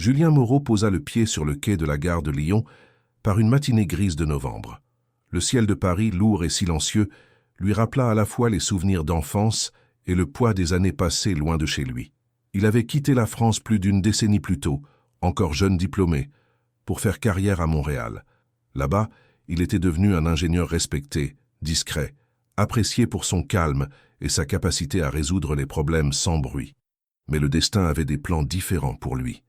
Julien Moreau posa le pied sur le quai de la gare de Lyon par une matinée grise de novembre. Le ciel de Paris, lourd et silencieux, lui rappela à la fois les souvenirs d'enfance et le poids des années passées loin de chez lui. Il avait quitté la France plus d'une décennie plus tôt, encore jeune diplômé, pour faire carrière à Montréal. Là-bas, il était devenu un ingénieur respecté, discret, apprécié pour son calme et sa capacité à résoudre les problèmes sans bruit. Mais le destin avait des plans différents pour lui.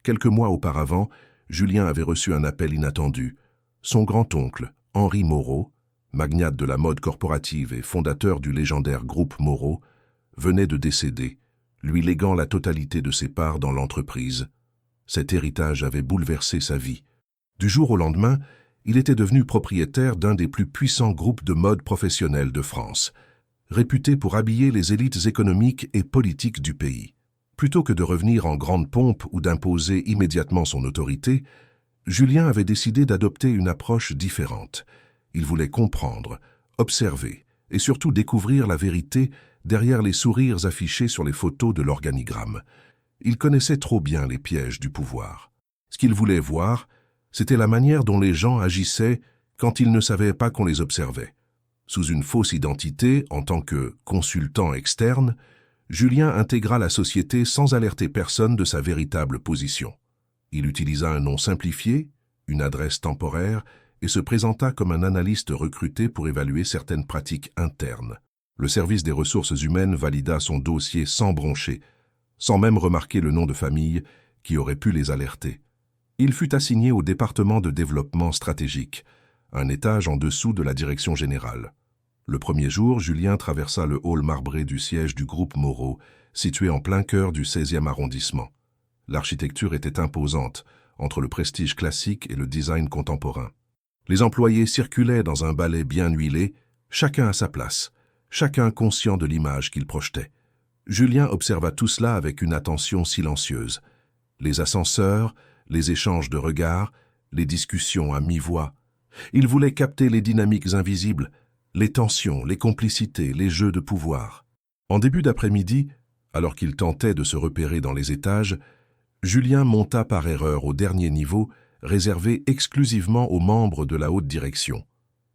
Quelques mois auparavant, Julien avait reçu un appel inattendu. Son grand-oncle, Henri Moreau, magnate de la mode corporative et fondateur du légendaire groupe Moreau, venait de décéder, lui léguant la totalité de ses parts dans l'entreprise. Cet héritage avait bouleversé sa vie. Du jour au lendemain, il était devenu propriétaire d'un des plus puissants groupes de mode professionnels de France, réputé pour habiller les élites économiques et politiques du pays. Plutôt que de revenir en grande pompe ou d'imposer immédiatement son autorité, Julien avait décidé d'adopter une approche différente. Il voulait comprendre, observer et surtout découvrir la vérité derrière les sourires affichés sur les photos de l'organigramme. Il connaissait trop bien les pièges du pouvoir. Ce qu'il voulait voir, c'était la manière dont les gens agissaient quand ils ne savaient pas qu'on les observait. Sous une fausse identité, en tant que consultant externe, Julien intégra la société sans alerter personne de sa véritable position. Il utilisa un nom simplifié, une adresse temporaire, et se présenta comme un analyste recruté pour évaluer certaines pratiques internes. Le service des ressources humaines valida son dossier sans broncher, sans même remarquer le nom de famille qui aurait pu les alerter. Il fut assigné au département de développement stratégique, un étage en dessous de la direction générale. Le premier jour, Julien traversa le hall marbré du siège du groupe Moreau, situé en plein cœur du 16e arrondissement. L'architecture était imposante, entre le prestige classique et le design contemporain. Les employés circulaient dans un balai bien huilé, chacun à sa place, chacun conscient de l'image qu'il projetait. Julien observa tout cela avec une attention silencieuse. Les ascenseurs, les échanges de regards, les discussions à mi-voix. Il voulait capter les dynamiques invisibles, les tensions, les complicités, les jeux de pouvoir. En début d'après-midi, alors qu'il tentait de se repérer dans les étages, Julien monta par erreur au dernier niveau, réservé exclusivement aux membres de la haute direction.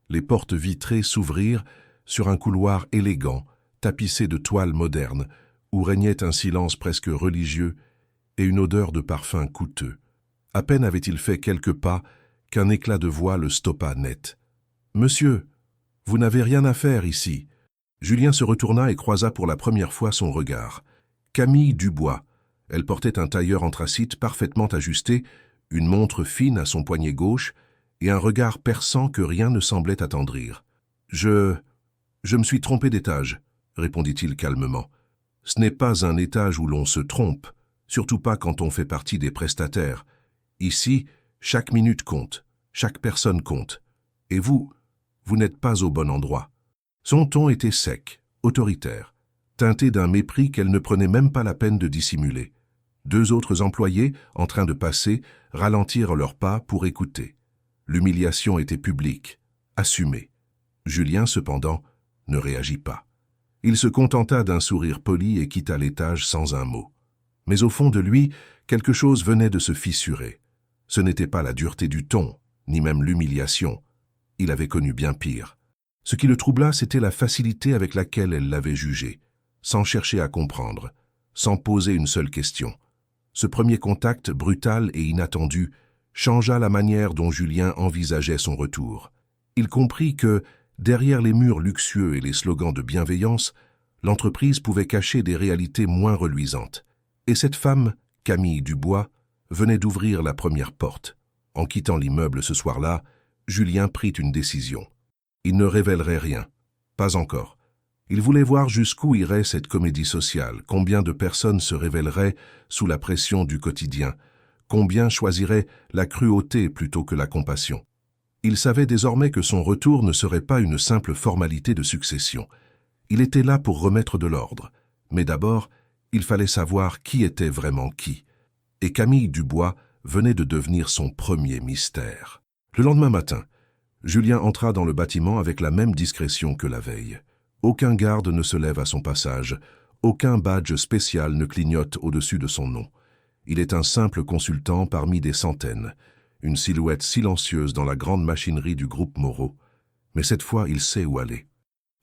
Les portes vitrées s'ouvrirent sur un couloir élégant, tapissé de toiles modernes, où régnait un silence presque religieux et une odeur de parfum coûteux. À peine avait-il fait quelques pas qu'un éclat de voix le stoppa net. « Monsieur, vous n'avez rien à faire ici. » Julien se retourna et croisa pour la première fois son regard. Camille Dubois. Elle portait un tailleur anthracite parfaitement ajusté, une montre fine à son poignet gauche et un regard perçant que rien ne semblait attendrir. « Je me suis trompé d'étage, » répondit-il calmement. « Ce n'est pas un étage où l'on se trompe, surtout pas quand on fait partie des prestataires. Ici, chaque minute compte, chaque personne compte. Et vous n'êtes pas au bon endroit. » Son ton était sec, autoritaire, teinté d'un mépris qu'elle ne prenait même pas la peine de dissimuler. Deux autres employés, en train de passer, ralentirent leurs pas pour écouter. L'humiliation était publique, assumée. Julien, cependant, ne réagit pas. Il se contenta d'un sourire poli et quitta l'étage sans un mot. Mais au fond de lui, quelque chose venait de se fissurer. Ce n'était pas la dureté du ton, ni même l'humiliation. Il avait connu bien pire. Ce qui le troubla, c'était la facilité avec laquelle elle l'avait jugé, sans chercher à comprendre, sans poser une seule question. Ce premier contact, brutal et inattendu, changea la manière dont Julien envisageait son retour. Il comprit que, derrière les murs luxueux et les slogans de bienveillance, l'entreprise pouvait cacher des réalités moins reluisantes. Et cette femme, Camille Dubois, venait d'ouvrir la première porte. En quittant l'immeuble ce soir-là, Julien prit une décision. Il ne révélerait rien. Pas encore. Il voulait voir jusqu'où irait cette comédie sociale, combien de personnes se révéleraient sous la pression du quotidien, combien choisiraient la cruauté plutôt que la compassion. Il savait désormais que son retour ne serait pas une simple formalité de succession. Il était là pour remettre de l'ordre. Mais d'abord, il fallait savoir qui était vraiment qui. Et Camille Dubois venait de devenir son premier mystère. Le lendemain matin, Julien entra dans le bâtiment avec la même discrétion que la veille. Aucun garde ne se lève à son passage, aucun badge spécial ne clignote au-dessus de son nom. Il est un simple consultant parmi des centaines, une silhouette silencieuse dans la grande machinerie du groupe Moreau. Mais cette fois, il sait où aller.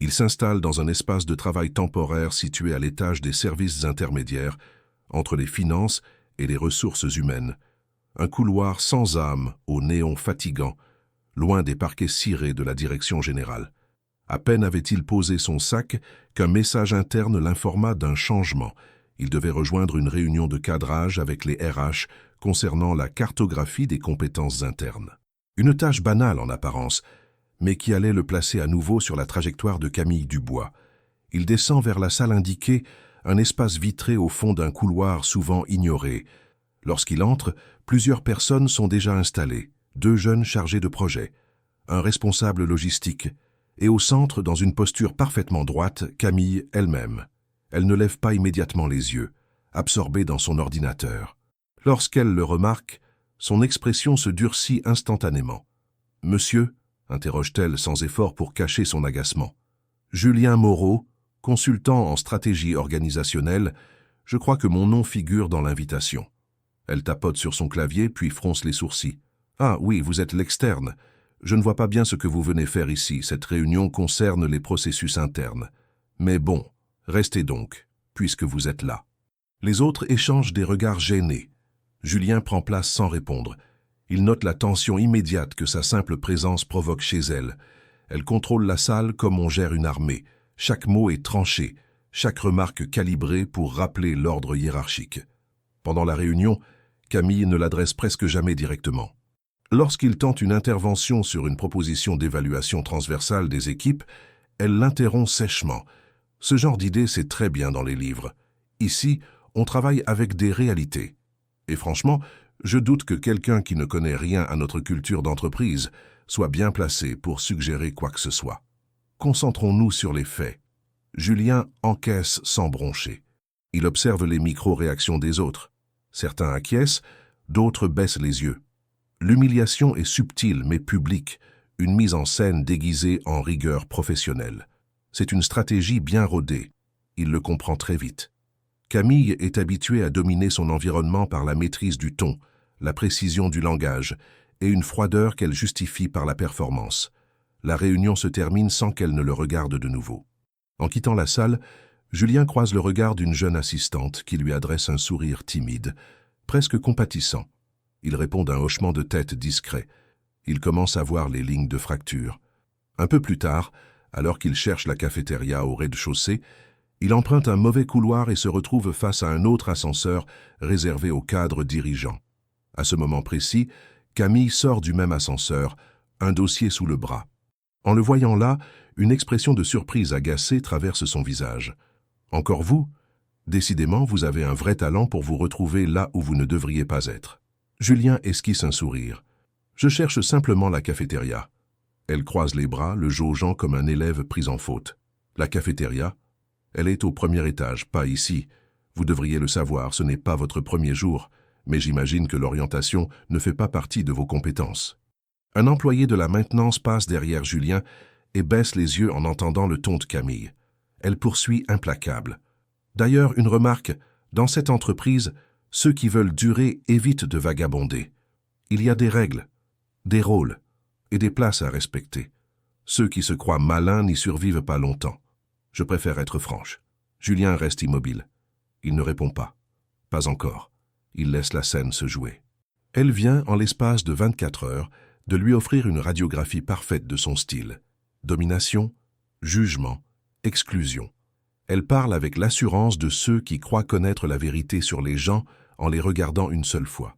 Il s'installe dans un espace de travail temporaire situé à l'étage des services intermédiaires, entre les finances et les ressources humaines. Un couloir sans âme, au néon fatigant, loin des parquets cirés de la direction générale. À peine avait-il posé son sac qu'un message interne l'informa d'un changement. Il devait rejoindre une réunion de cadrage avec les RH concernant la cartographie des compétences internes. Une tâche banale en apparence, mais qui allait le placer à nouveau sur la trajectoire de Camille Dubois. Il descend vers la salle indiquée, un espace vitré au fond d'un couloir souvent ignoré. Lorsqu'il entre, plusieurs personnes sont déjà installées, 2 jeunes chargés de projet, un responsable logistique, et au centre, dans une posture parfaitement droite, Camille elle-même. Elle ne lève pas immédiatement les yeux, absorbée dans son ordinateur. Lorsqu'elle le remarque, son expression se durcit instantanément. « Monsieur ?» interroge-t-elle sans effort pour cacher son agacement. « Julien Moreau, consultant en stratégie organisationnelle, je crois que mon nom figure dans l'invitation. » Elle tapote sur son clavier, puis fronce les sourcils. « Ah oui, vous êtes l'externe. Je ne vois pas bien ce que vous venez faire ici. Cette réunion concerne les processus internes. Mais bon, restez donc, puisque vous êtes là. » Les autres échangent des regards gênés. Julien prend place sans répondre. Il note la tension immédiate que sa simple présence provoque chez elle. Elle contrôle la salle comme on gère une armée. Chaque mot est tranché, chaque remarque calibrée pour rappeler l'ordre hiérarchique. Pendant la réunion, Camille ne l'adresse presque jamais directement. Lorsqu'il tente une intervention sur une proposition d'évaluation transversale des équipes, elle l'interrompt sèchement. Ce genre d'idée, c'est très bien dans les livres. Ici, on travaille avec des réalités. Et franchement, je doute que quelqu'un qui ne connaît rien à notre culture d'entreprise soit bien placé pour suggérer quoi que ce soit. Concentrons-nous sur les faits. Julien encaisse sans broncher. Il observe les micro-réactions des autres. Certains acquiescent, d'autres baissent les yeux. L'humiliation est subtile mais publique, une mise en scène déguisée en rigueur professionnelle. C'est une stratégie bien rodée. Il le comprend très vite. Camille est habituée à dominer son environnement par la maîtrise du ton, la précision du langage et une froideur qu'elle justifie par la performance. La réunion se termine sans qu'elle ne le regarde de nouveau. En quittant la salle, Julien croise le regard d'une jeune assistante qui lui adresse un sourire timide, presque compatissant. Il répond d'un hochement de tête discret. Il commence à voir les lignes de fracture. Un peu plus tard, alors qu'il cherche la cafétéria au rez-de-chaussée, il emprunte un mauvais couloir et se retrouve face à un autre ascenseur réservé aux cadres dirigeants. À ce moment précis, Camille sort du même ascenseur, un dossier sous le bras. En le voyant là, une expression de surprise agacée traverse son visage. « Encore vous ? Décidément, vous avez un vrai talent pour vous retrouver là où vous ne devriez pas être. » Julien esquisse un sourire. « Je cherche simplement la cafétéria. » Elle croise les bras, le jaugeant comme un élève pris en faute. « La cafétéria ? Elle est au 1er étage, pas ici. Vous devriez le savoir, ce n'est pas votre premier jour, mais j'imagine que l'orientation ne fait pas partie de vos compétences. » Un employé de la maintenance passe derrière Julien et baisse les yeux en entendant le ton de Camille. Elle poursuit implacable. D'ailleurs, une remarque, dans cette entreprise, ceux qui veulent durer évitent de vagabonder. Il y a des règles, des rôles et des places à respecter. Ceux qui se croient malins n'y survivent pas longtemps. Je préfère être franche. Julien reste immobile. Il ne répond pas. Pas encore. Il laisse la scène se jouer. Elle vient, en l'espace de 24 heures, de lui offrir une radiographie parfaite de son style. Domination, jugement, exclusion. Elle parle avec l'assurance de ceux qui croient connaître la vérité sur les gens en les regardant une seule fois.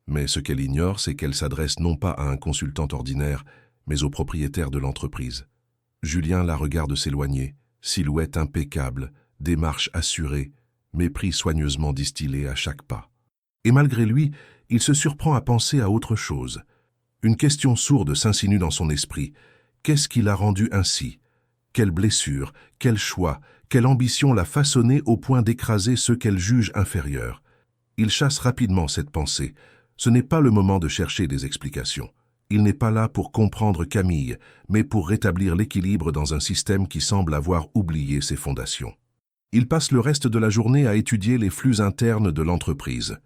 Mais ce qu'elle ignore, c'est qu'elle s'adresse non pas à un consultant ordinaire, mais au propriétaire de l'entreprise. Julien la regarde s'éloigner, silhouette impeccable, démarche assurée, mépris soigneusement distillé à chaque pas. Et malgré lui, il se surprend à penser à autre chose. Une question sourde s'insinue dans son esprit. Qu'est-ce qui l'a rendu ainsi ? Quelle blessure, quel choix, quelle ambition l'a façonnée au point d'écraser ceux qu'elle juge inférieurs ? Il chasse rapidement cette pensée. Ce n'est pas le moment de chercher des explications. Il n'est pas là pour comprendre Camille, mais pour rétablir l'équilibre dans un système qui semble avoir oublié ses fondations. Il passe le reste de la journée à étudier les flux internes de l'entreprise.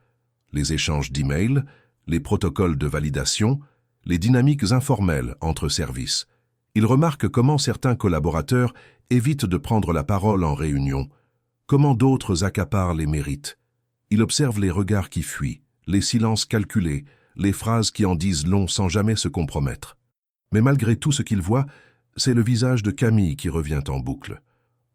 les échanges d'emails, les protocoles de validation, les dynamiques informelles entre services. Il remarque comment certains collaborateurs évitent de prendre la parole en réunion, comment d'autres accaparent les mérites. Il observe les regards qui fuient, les silences calculés, les phrases qui en disent long sans jamais se compromettre. Mais malgré tout ce qu'il voit, c'est le visage de Camille qui revient en boucle.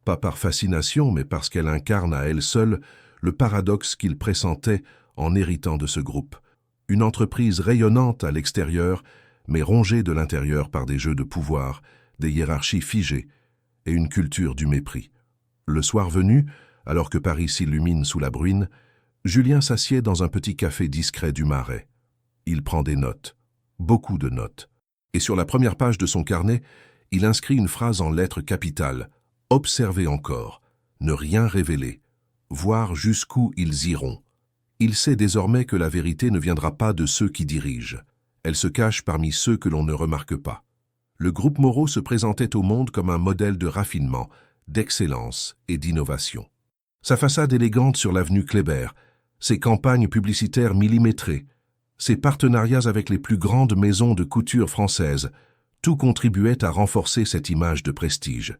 Pas par fascination, mais parce qu'elle incarne à elle seule le paradoxe qu'il pressentait en héritant de ce groupe. Une entreprise rayonnante à l'extérieur, mais rongée de l'intérieur par des jeux de pouvoir, des hiérarchies figées et une culture du mépris. Le soir venu, alors que Paris s'illumine sous la bruine, Julien s'assied dans un petit café discret du Marais. Il prend des notes, beaucoup de notes. Et sur la première page de son carnet, il inscrit une phrase en lettres capitales. « Observez encore, ne rien révéler, voir jusqu'où ils iront. » Il sait désormais que la vérité ne viendra pas de ceux qui dirigent. Elle se cache parmi ceux que l'on ne remarque pas. Le groupe Moreau se présentait au monde comme un modèle de raffinement, d'excellence et d'innovation. Sa façade élégante sur l'avenue Kléber, ses campagnes publicitaires millimétrées, ses partenariats avec les plus grandes maisons de couture françaises, tout contribuait à renforcer cette image de prestige.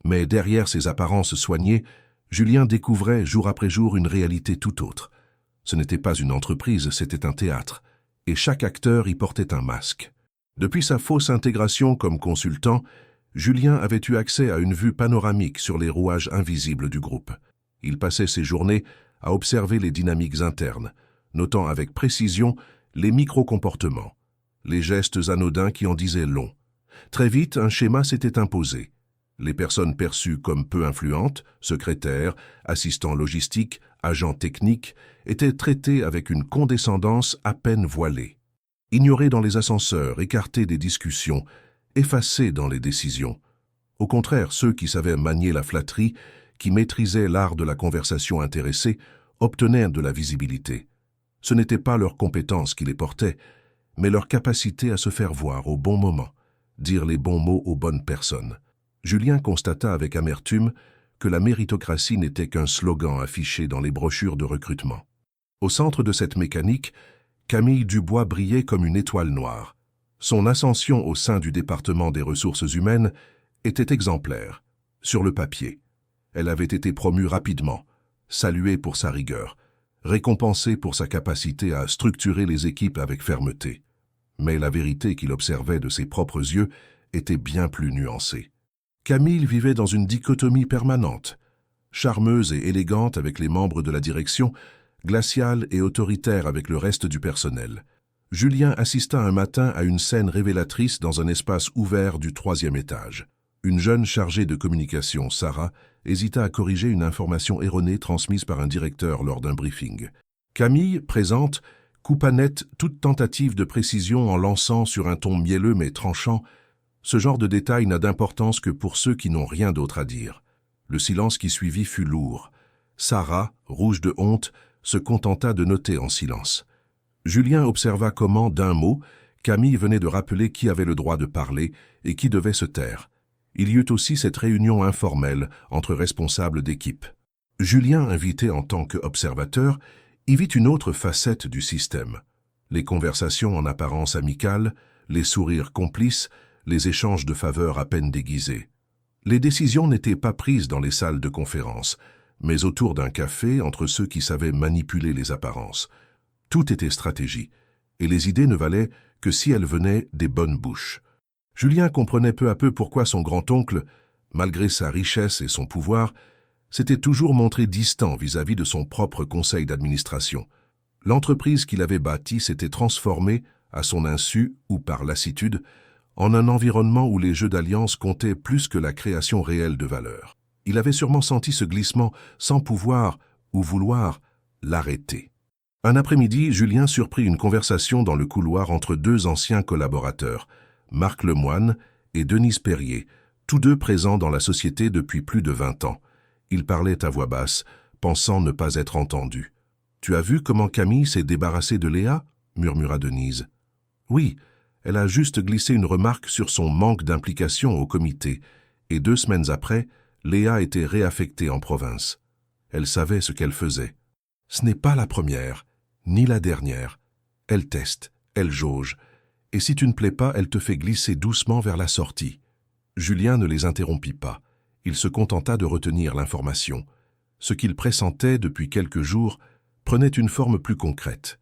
Mais derrière ces apparences soignées, Julien découvrait jour après jour une réalité tout autre. Ce n'était pas une entreprise, c'était un théâtre, et chaque acteur y portait un masque. Depuis sa fausse intégration comme consultant, Julien avait eu accès à une vue panoramique sur les rouages invisibles du groupe. Il passait ses journées à observer les dynamiques internes, notant avec précision les micro-comportements, les gestes anodins qui en disaient long. Très vite, un schéma s'était imposé. Les personnes perçues comme peu influentes, secrétaires, assistants logistiques, agents techniques, étaient traitées avec une condescendance à peine voilée. Ignorées dans les ascenseurs, écartées des discussions, effacées dans les décisions. Au contraire, ceux qui savaient manier la flatterie, qui maîtrisaient l'art de la conversation intéressée, obtenaient de la visibilité. Ce n'était pas leurs compétences qui les portaient, mais leur capacité à se faire voir au bon moment, dire les bons mots aux bonnes personnes. Julien constata avec amertume que la méritocratie n'était qu'un slogan affiché dans les brochures de recrutement. Au centre de cette mécanique, Camille Dubois brillait comme une étoile noire. Son ascension au sein du département des ressources humaines était exemplaire, sur le papier. Elle avait été promue rapidement, saluée pour sa rigueur, récompensée pour sa capacité à structurer les équipes avec fermeté. Mais la vérité qu'il observait de ses propres yeux était bien plus nuancée. Camille vivait dans une dichotomie permanente, charmeuse et élégante avec les membres de la direction, glaciale et autoritaire avec le reste du personnel. Julien assista un matin à une scène révélatrice dans un espace ouvert du 3e étage. Une jeune chargée de communication, Sarah, hésita à corriger une information erronée transmise par un directeur lors d'un briefing. Camille, présente, coupa net toute tentative de précision en lançant sur un ton mielleux mais tranchant « Ce genre de détail n'a d'importance que pour ceux qui n'ont rien d'autre à dire. » Le silence qui suivit fut lourd. Sarah, rouge de honte, se contenta de noter en silence. Julien observa comment, d'un mot, Camille venait de rappeler qui avait le droit de parler et qui devait se taire. Il y eut aussi cette réunion informelle entre responsables d'équipe. Julien, invité en tant qu'observateur, y vit une autre facette du système. Les conversations en apparence amicales, les sourires complices, les échanges de faveurs à peine déguisés. Les décisions n'étaient pas prises dans les salles de conférence, mais autour d'un café entre ceux qui savaient manipuler les apparences. Tout était stratégie, et les idées ne valaient que si elles venaient des bonnes bouches. Julien comprenait peu à peu pourquoi son grand-oncle, malgré sa richesse et son pouvoir, s'était toujours montré distant vis-à-vis de son propre conseil d'administration. L'entreprise qu'il avait bâtie s'était transformée, à son insu ou par lassitude, en un environnement où les jeux d'alliance comptaient plus que la création réelle de valeur. Il avait sûrement senti ce glissement sans pouvoir ou vouloir l'arrêter. Un après-midi, Julien surprit une conversation dans le couloir entre deux anciens collaborateurs, Marc Lemoine et Denise Perrier, tous deux présents dans la société depuis plus de 20 ans. Ils parlaient à voix basse, pensant ne pas être entendus. « Tu as vu comment Camille s'est débarrassée de Léa ?» murmura Denise. « Oui, elle a juste glissé une remarque sur son manque d'implication au comité, et 2 semaines après, Léa était réaffectée en province. Elle savait ce qu'elle faisait. »« Ce n'est pas la première, » ni la dernière. Elle teste, elle jauge, et si tu ne plais pas, elle te fait glisser doucement vers la sortie. Julien ne les interrompit pas. Il se contenta de retenir l'information. Ce qu'il pressentait depuis quelques jours prenait une forme plus concrète.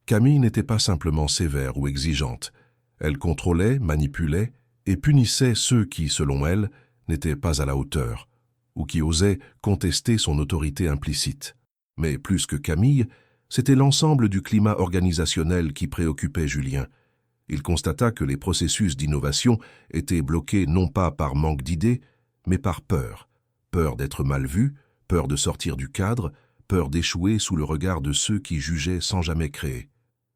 Camille n'était pas simplement sévère ou exigeante. Elle contrôlait, manipulait et punissait ceux qui, selon elle, n'étaient pas à la hauteur, ou qui osaient contester son autorité implicite. Mais plus que Camille, c'était l'ensemble du climat organisationnel qui préoccupait Julien. Il constata que les processus d'innovation étaient bloqués non pas par manque d'idées, mais par peur. Peur d'être mal vu, peur de sortir du cadre, peur d'échouer sous le regard de ceux qui jugeaient sans jamais créer.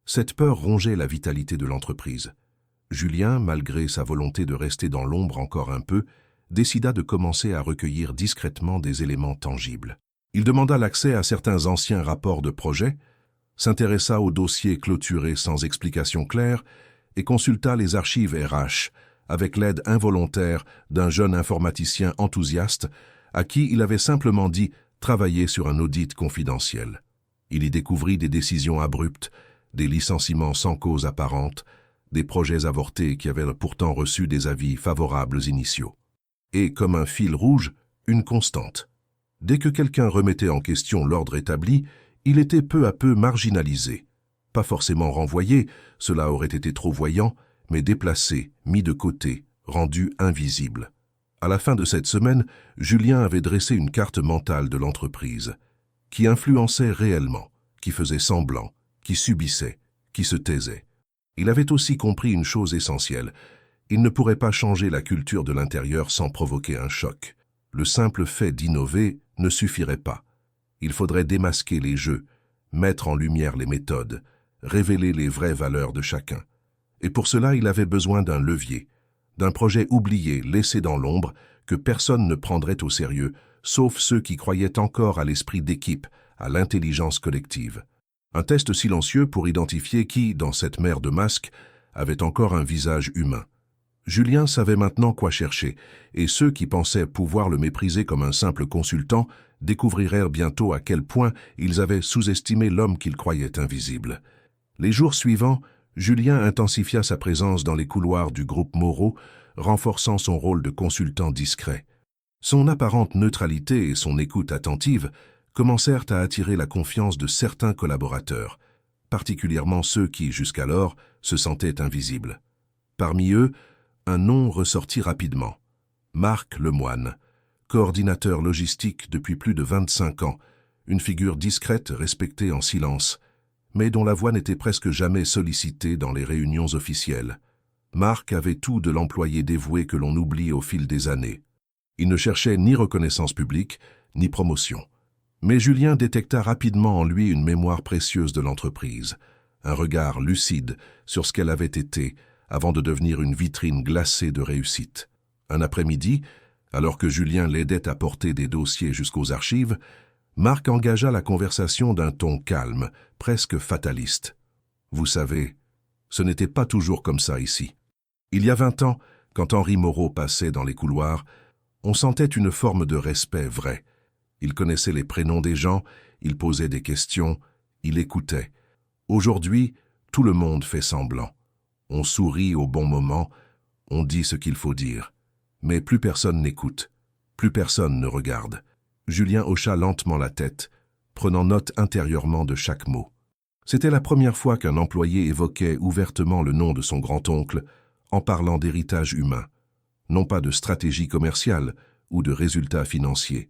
Cette peur rongeait la vitalité de l'entreprise. Julien, malgré sa volonté de rester dans l'ombre encore un peu, décida de commencer à recueillir discrètement des éléments tangibles. Il demanda l'accès à certains anciens rapports de projet, s'intéressa aux dossiers clôturés sans explication claire et consulta les archives RH avec l'aide involontaire d'un jeune informaticien enthousiaste à qui il avait simplement dit travailler sur un audit confidentiel. Il y découvrit des décisions abruptes, des licenciements sans cause apparente, des projets avortés qui avaient pourtant reçu des avis favorables initiaux. Et, comme un fil rouge, une constante. Dès que quelqu'un remettait en question l'ordre établi, il était peu à peu marginalisé. Pas forcément renvoyé, cela aurait été trop voyant, mais déplacé, mis de côté, rendu invisible. À la fin de cette semaine, Julien avait dressé une carte mentale de l'entreprise, qui influençait réellement, qui faisait semblant, qui subissait, qui se taisait. Il avait aussi compris une chose essentielle. Il ne pourrait pas changer la culture de l'intérieur sans provoquer un choc. Le simple fait d'innover ne suffirait pas. Il faudrait démasquer les jeux, mettre en lumière les méthodes, révéler les vraies valeurs de chacun. Et pour cela, il avait besoin d'un levier, d'un projet oublié, laissé dans l'ombre, que personne ne prendrait au sérieux, sauf ceux qui croyaient encore à l'esprit d'équipe, à l'intelligence collective. Un test silencieux pour identifier qui, dans cette mer de masques, avait encore un visage humain. Julien savait maintenant quoi chercher, et ceux qui pensaient pouvoir le mépriser comme un simple consultant découvriraient bientôt à quel point ils avaient sous-estimé l'homme qu'ils croyaient invisible. Les jours suivants, Julien intensifia sa présence dans les couloirs du groupe Moreau, renforçant son rôle de consultant discret. Son apparente neutralité et son écoute attentive commencèrent à attirer la confiance de certains collaborateurs, particulièrement ceux qui, jusqu'alors, se sentaient invisibles. Parmi eux, un nom ressortit rapidement. Marc Lemoine, coordinateur logistique depuis plus de 25 ans, une figure discrète respectée en silence, mais dont la voix n'était presque jamais sollicitée dans les réunions officielles. Marc avait tout de l'employé dévoué que l'on oublie au fil des années. Il ne cherchait ni reconnaissance publique, ni promotion. Mais Julien détecta rapidement en lui une mémoire précieuse de l'entreprise, un regard lucide sur ce qu'elle avait été avant de devenir une vitrine glacée de réussite. Un après-midi, alors que Julien l'aidait à porter des dossiers jusqu'aux archives, Marc engagea la conversation d'un ton calme, presque fataliste. « Vous savez, ce n'était pas toujours comme ça ici. Il y a 20 ans, quand Henri Moreau passait dans les couloirs, on sentait une forme de respect vrai. Il connaissait les prénoms des gens, il posait des questions, il écoutait. Aujourd'hui, tout le monde fait semblant. On sourit au bon moment, on dit ce qu'il faut dire. Mais plus personne n'écoute, plus personne ne regarde. » Julien hocha lentement la tête, prenant note intérieurement de chaque mot. C'était la première fois qu'un employé évoquait ouvertement le nom de son grand-oncle en parlant d'héritage humain, non pas de stratégie commerciale ou de résultats financiers.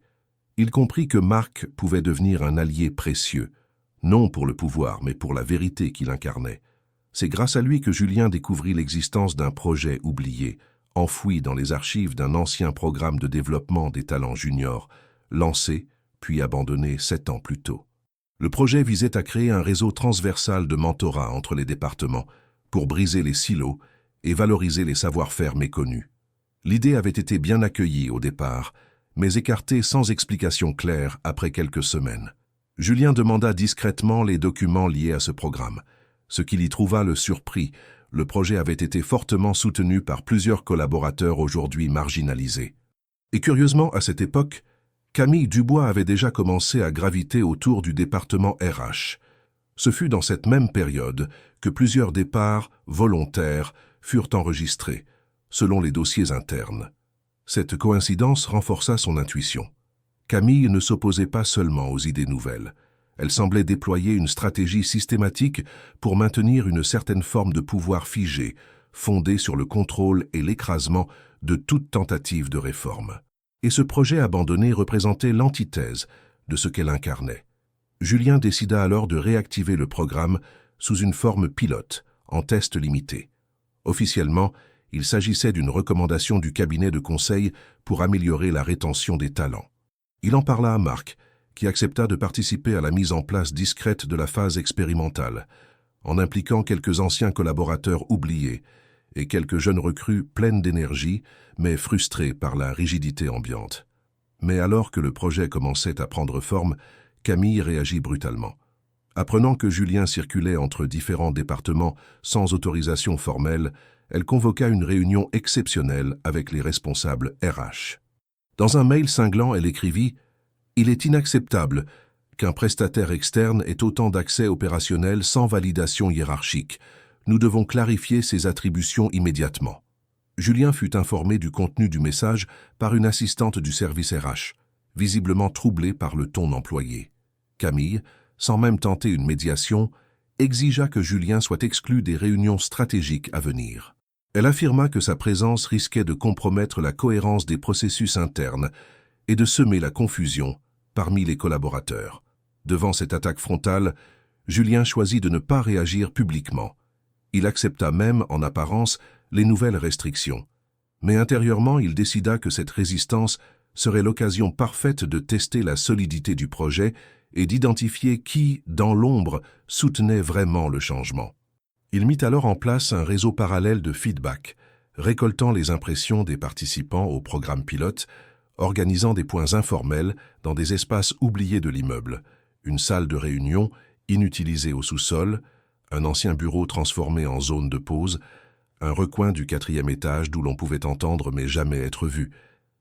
Il comprit que Marc pouvait devenir un allié précieux, non pour le pouvoir, mais pour la vérité qu'il incarnait. C'est grâce à lui que Julien découvrit l'existence d'un projet oublié, enfoui dans les archives d'un ancien programme de développement des talents juniors, lancé, puis abandonné 7 ans plus tôt. Le projet visait à créer un réseau transversal de mentorat entre les départements, pour briser les silos et valoriser les savoir-faire méconnus. L'idée avait été bien accueillie au départ, mais écartée sans explication claire après quelques semaines. Julien demanda discrètement les documents liés à ce programme. Ce qu'il y trouva le surprit, le projet avait été fortement soutenu par plusieurs collaborateurs aujourd'hui marginalisés. Et curieusement, à cette époque, Camille Dubois avait déjà commencé à graviter autour du département RH. Ce fut dans cette même période que plusieurs départs volontaires furent enregistrés, selon les dossiers internes. Cette coïncidence renforça son intuition. Camille ne s'opposait pas seulement aux idées nouvelles. Elle semblait déployer une stratégie systématique pour maintenir une certaine forme de pouvoir figé, fondée sur le contrôle et l'écrasement de toute tentative de réforme. Et ce projet abandonné représentait l'antithèse de ce qu'elle incarnait. Julien décida alors de réactiver le programme sous une forme pilote, en test limité. Officiellement, il s'agissait d'une recommandation du cabinet de conseil pour améliorer la rétention des talents. Il en parla à Marc, qui accepta de participer à la mise en place discrète de la phase expérimentale, en impliquant quelques anciens collaborateurs oubliés et quelques jeunes recrues pleines d'énergie, mais frustrées par la rigidité ambiante. Mais alors que le projet commençait à prendre forme, Camille réagit brutalement. Apprenant que Julien circulait entre différents départements sans autorisation formelle, elle convoqua une réunion exceptionnelle avec les responsables RH. Dans un mail cinglant, elle écrivit « Il est inacceptable qu'un prestataire externe ait autant d'accès opérationnel sans validation hiérarchique. Nous devons clarifier ses attributions immédiatement. » Julien fut informé du contenu du message par une assistante du service RH, visiblement troublée par le ton employé. Camille, sans même tenter une médiation, exigea que Julien soit exclu des réunions stratégiques à venir. Elle affirma que sa présence risquait de compromettre la cohérence des processus internes et de semer la confusion parmi les collaborateurs. Devant cette attaque frontale, Julien choisit de ne pas réagir publiquement. Il accepta même, en apparence, les nouvelles restrictions. Mais intérieurement, il décida que cette résistance serait l'occasion parfaite de tester la solidité du projet et d'identifier qui, dans l'ombre, soutenait vraiment le changement. Il mit alors en place un réseau parallèle de feedback, récoltant les impressions des participants au programme pilote, organisant des points informels dans des espaces oubliés de l'immeuble, une salle de réunion inutilisée au sous-sol, un ancien bureau transformé en zone de pause, un recoin du 4e étage d'où l'on pouvait entendre mais jamais être vu.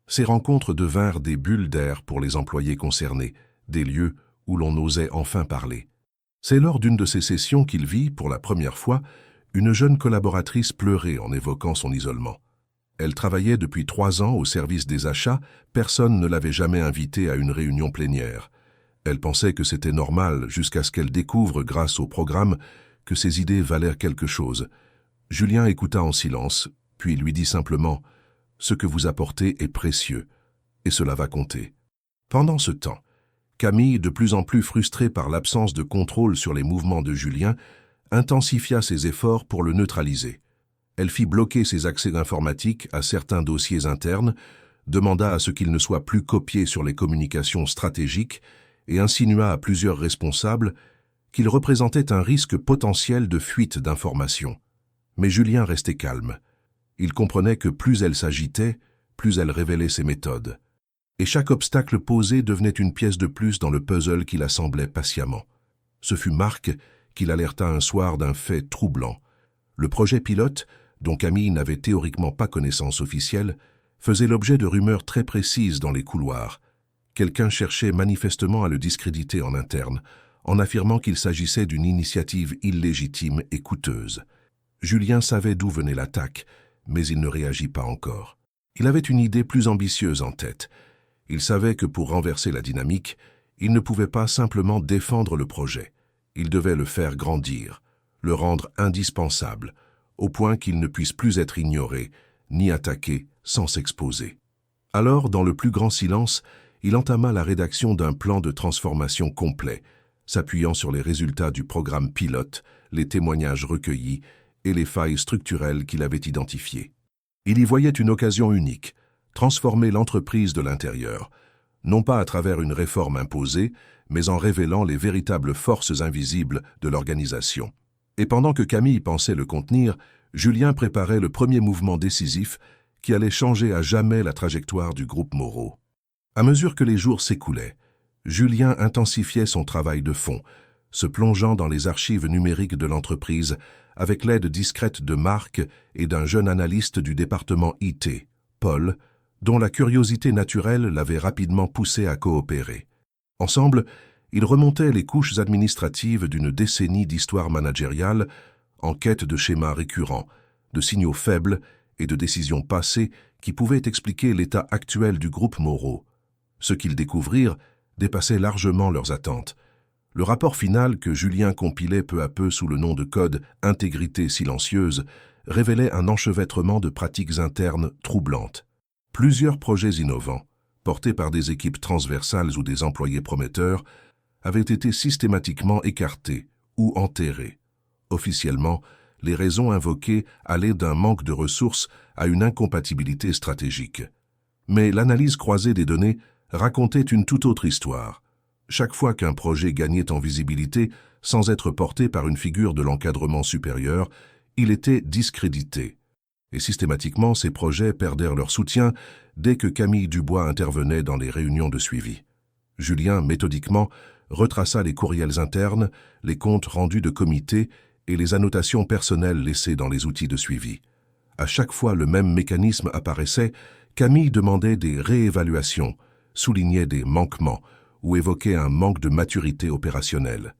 Ces rencontres devinrent des bulles d'air pour les employés concernés, des lieux où l'on osait enfin parler. C'est lors d'une de ces sessions qu'il vit, pour la première fois, une jeune collaboratrice pleurer en évoquant son isolement. Elle travaillait depuis 3 ans au service des achats, personne ne l'avait jamais invitée à une réunion plénière. Elle pensait que c'était normal jusqu'à ce qu'elle découvre, grâce au programme, que ses idées valèrent quelque chose. Julien écouta en silence, puis lui dit simplement « Ce que vous apportez est précieux, et cela va compter. » Pendant ce temps, Camille, de plus en plus frustrée par l'absence de contrôle sur les mouvements de Julien, intensifia ses efforts pour le neutraliser. Elle fit bloquer ses accès informatiques à certains dossiers internes, demanda à ce qu'il ne soit plus copié sur les communications stratégiques et insinua à plusieurs responsables qu'il représentait un risque potentiel de fuite d'informations. Mais Julien restait calme. Il comprenait que plus elle s'agitait, plus elle révélait ses méthodes. Et chaque obstacle posé devenait une pièce de plus dans le puzzle qu'il assemblait patiemment. Ce fut Marc qui l'alerta un soir d'un fait troublant. Le projet pilote, dont Camille n'avait théoriquement pas connaissance officielle, faisait l'objet de rumeurs très précises dans les couloirs. Quelqu'un cherchait manifestement à le discréditer en interne, en affirmant qu'il s'agissait d'une initiative illégitime et coûteuse. Julien savait d'où venait l'attaque, mais il ne réagit pas encore. Il avait une idée plus ambitieuse en tête. Il savait que pour renverser la dynamique, il ne pouvait pas simplement défendre le projet. Il devait le faire grandir, le rendre indispensable, au point qu'il ne puisse plus être ignoré, ni attaqué sans s'exposer. Alors, dans le plus grand silence, il entama la rédaction d'un plan de transformation complet, s'appuyant sur les résultats du programme pilote, les témoignages recueillis et les failles structurelles qu'il avait identifiées. Il y voyait une occasion unique, transformer l'entreprise de l'intérieur, non pas à travers une réforme imposée, mais en révélant les véritables forces invisibles de l'organisation. Et pendant que Camille pensait le contenir, Julien préparait le premier mouvement décisif qui allait changer à jamais la trajectoire du groupe Moreau. À mesure que les jours s'écoulaient, Julien intensifiait son travail de fond, se plongeant dans les archives numériques de l'entreprise avec l'aide discrète de Marc et d'un jeune analyste du département IT, Paul, dont la curiosité naturelle l'avait rapidement poussé à coopérer. Ensemble, Il remontait les couches administratives d'une décennie d'histoire managériale en quête de schémas récurrents, de signaux faibles et de décisions passées qui pouvaient expliquer l'état actuel du groupe Moreau. Ce qu'ils découvrirent dépassait largement leurs attentes. Le rapport final que Julien compilait peu à peu sous le nom de code « Intégrité silencieuse » révélait un enchevêtrement de pratiques internes troublantes. Plusieurs projets innovants, portés par des équipes transversales ou des employés prometteurs, avaient été systématiquement écartés ou enterrés. Officiellement, les raisons invoquées allaient d'un manque de ressources à une incompatibilité stratégique. Mais l'analyse croisée des données racontait une toute autre histoire. Chaque fois qu'un projet gagnait en visibilité sans être porté par une figure de l'encadrement supérieur, il était discrédité. Et systématiquement, ces projets perdèrent leur soutien dès que Camille Dubois intervenait dans les réunions de suivi. Julien, méthodiquement, retraça les courriels internes, les comptes rendus de comité et les annotations personnelles laissées dans les outils de suivi. À chaque fois le même mécanisme apparaissait, Camille demandait des réévaluations, soulignait des manquements ou évoquait un manque de maturité opérationnelle.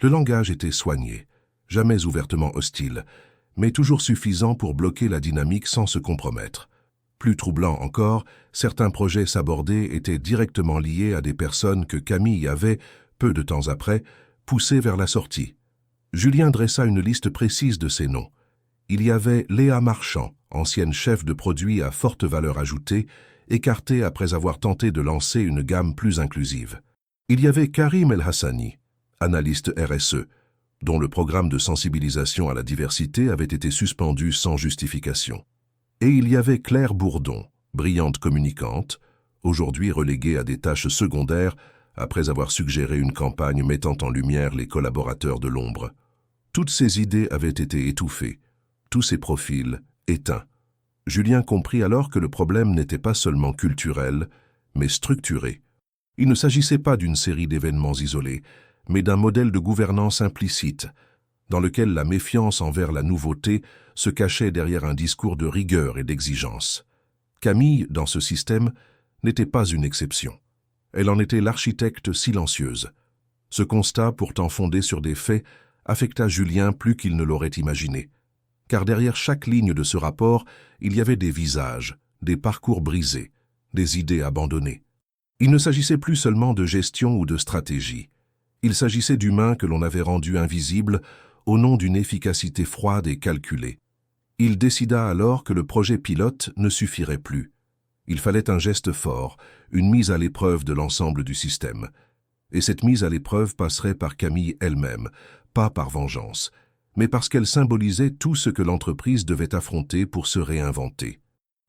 Le langage était soigné, jamais ouvertement hostile, mais toujours suffisant pour bloquer la dynamique sans se compromettre. Plus troublant encore, certains projets sabordés étaient directement liés à des personnes que Camille avait, peu de temps après, poussées vers la sortie. Julien dressa une liste précise de ces noms. Il y avait Léa Marchand, ancienne chef de produit à forte valeur ajoutée, écartée après avoir tenté de lancer une gamme plus inclusive. Il y avait Karim El Hassani, analyste RSE, dont le programme de sensibilisation à la diversité avait été suspendu sans justification. Et il y avait Claire Bourdon, brillante communicante, aujourd'hui reléguée à des tâches secondaires après avoir suggéré une campagne mettant en lumière les collaborateurs de l'ombre. Toutes ces idées avaient été étouffées, tous ces profils éteints. Julien comprit alors que le problème n'était pas seulement culturel, mais structuré. Il ne s'agissait pas d'une série d'événements isolés, mais d'un modèle de gouvernance implicite, dans lequel la méfiance envers la nouveauté se cachait derrière un discours de rigueur et d'exigence. Camille, dans ce système, n'était pas une exception. Elle en était l'architecte silencieuse. Ce constat, pourtant fondé sur des faits, affecta Julien plus qu'il ne l'aurait imaginé. Car derrière chaque ligne de ce rapport, il y avait des visages, des parcours brisés, des idées abandonnées. Il ne s'agissait plus seulement de gestion ou de stratégie. Il s'agissait d'humains que l'on avait rendus invisibles au nom d'une efficacité froide et calculée. Il décida alors que le projet pilote ne suffirait plus. Il fallait un geste fort, une mise à l'épreuve de l'ensemble du système. Et cette mise à l'épreuve passerait par Camille elle-même, pas par vengeance, mais parce qu'elle symbolisait tout ce que l'entreprise devait affronter pour se réinventer.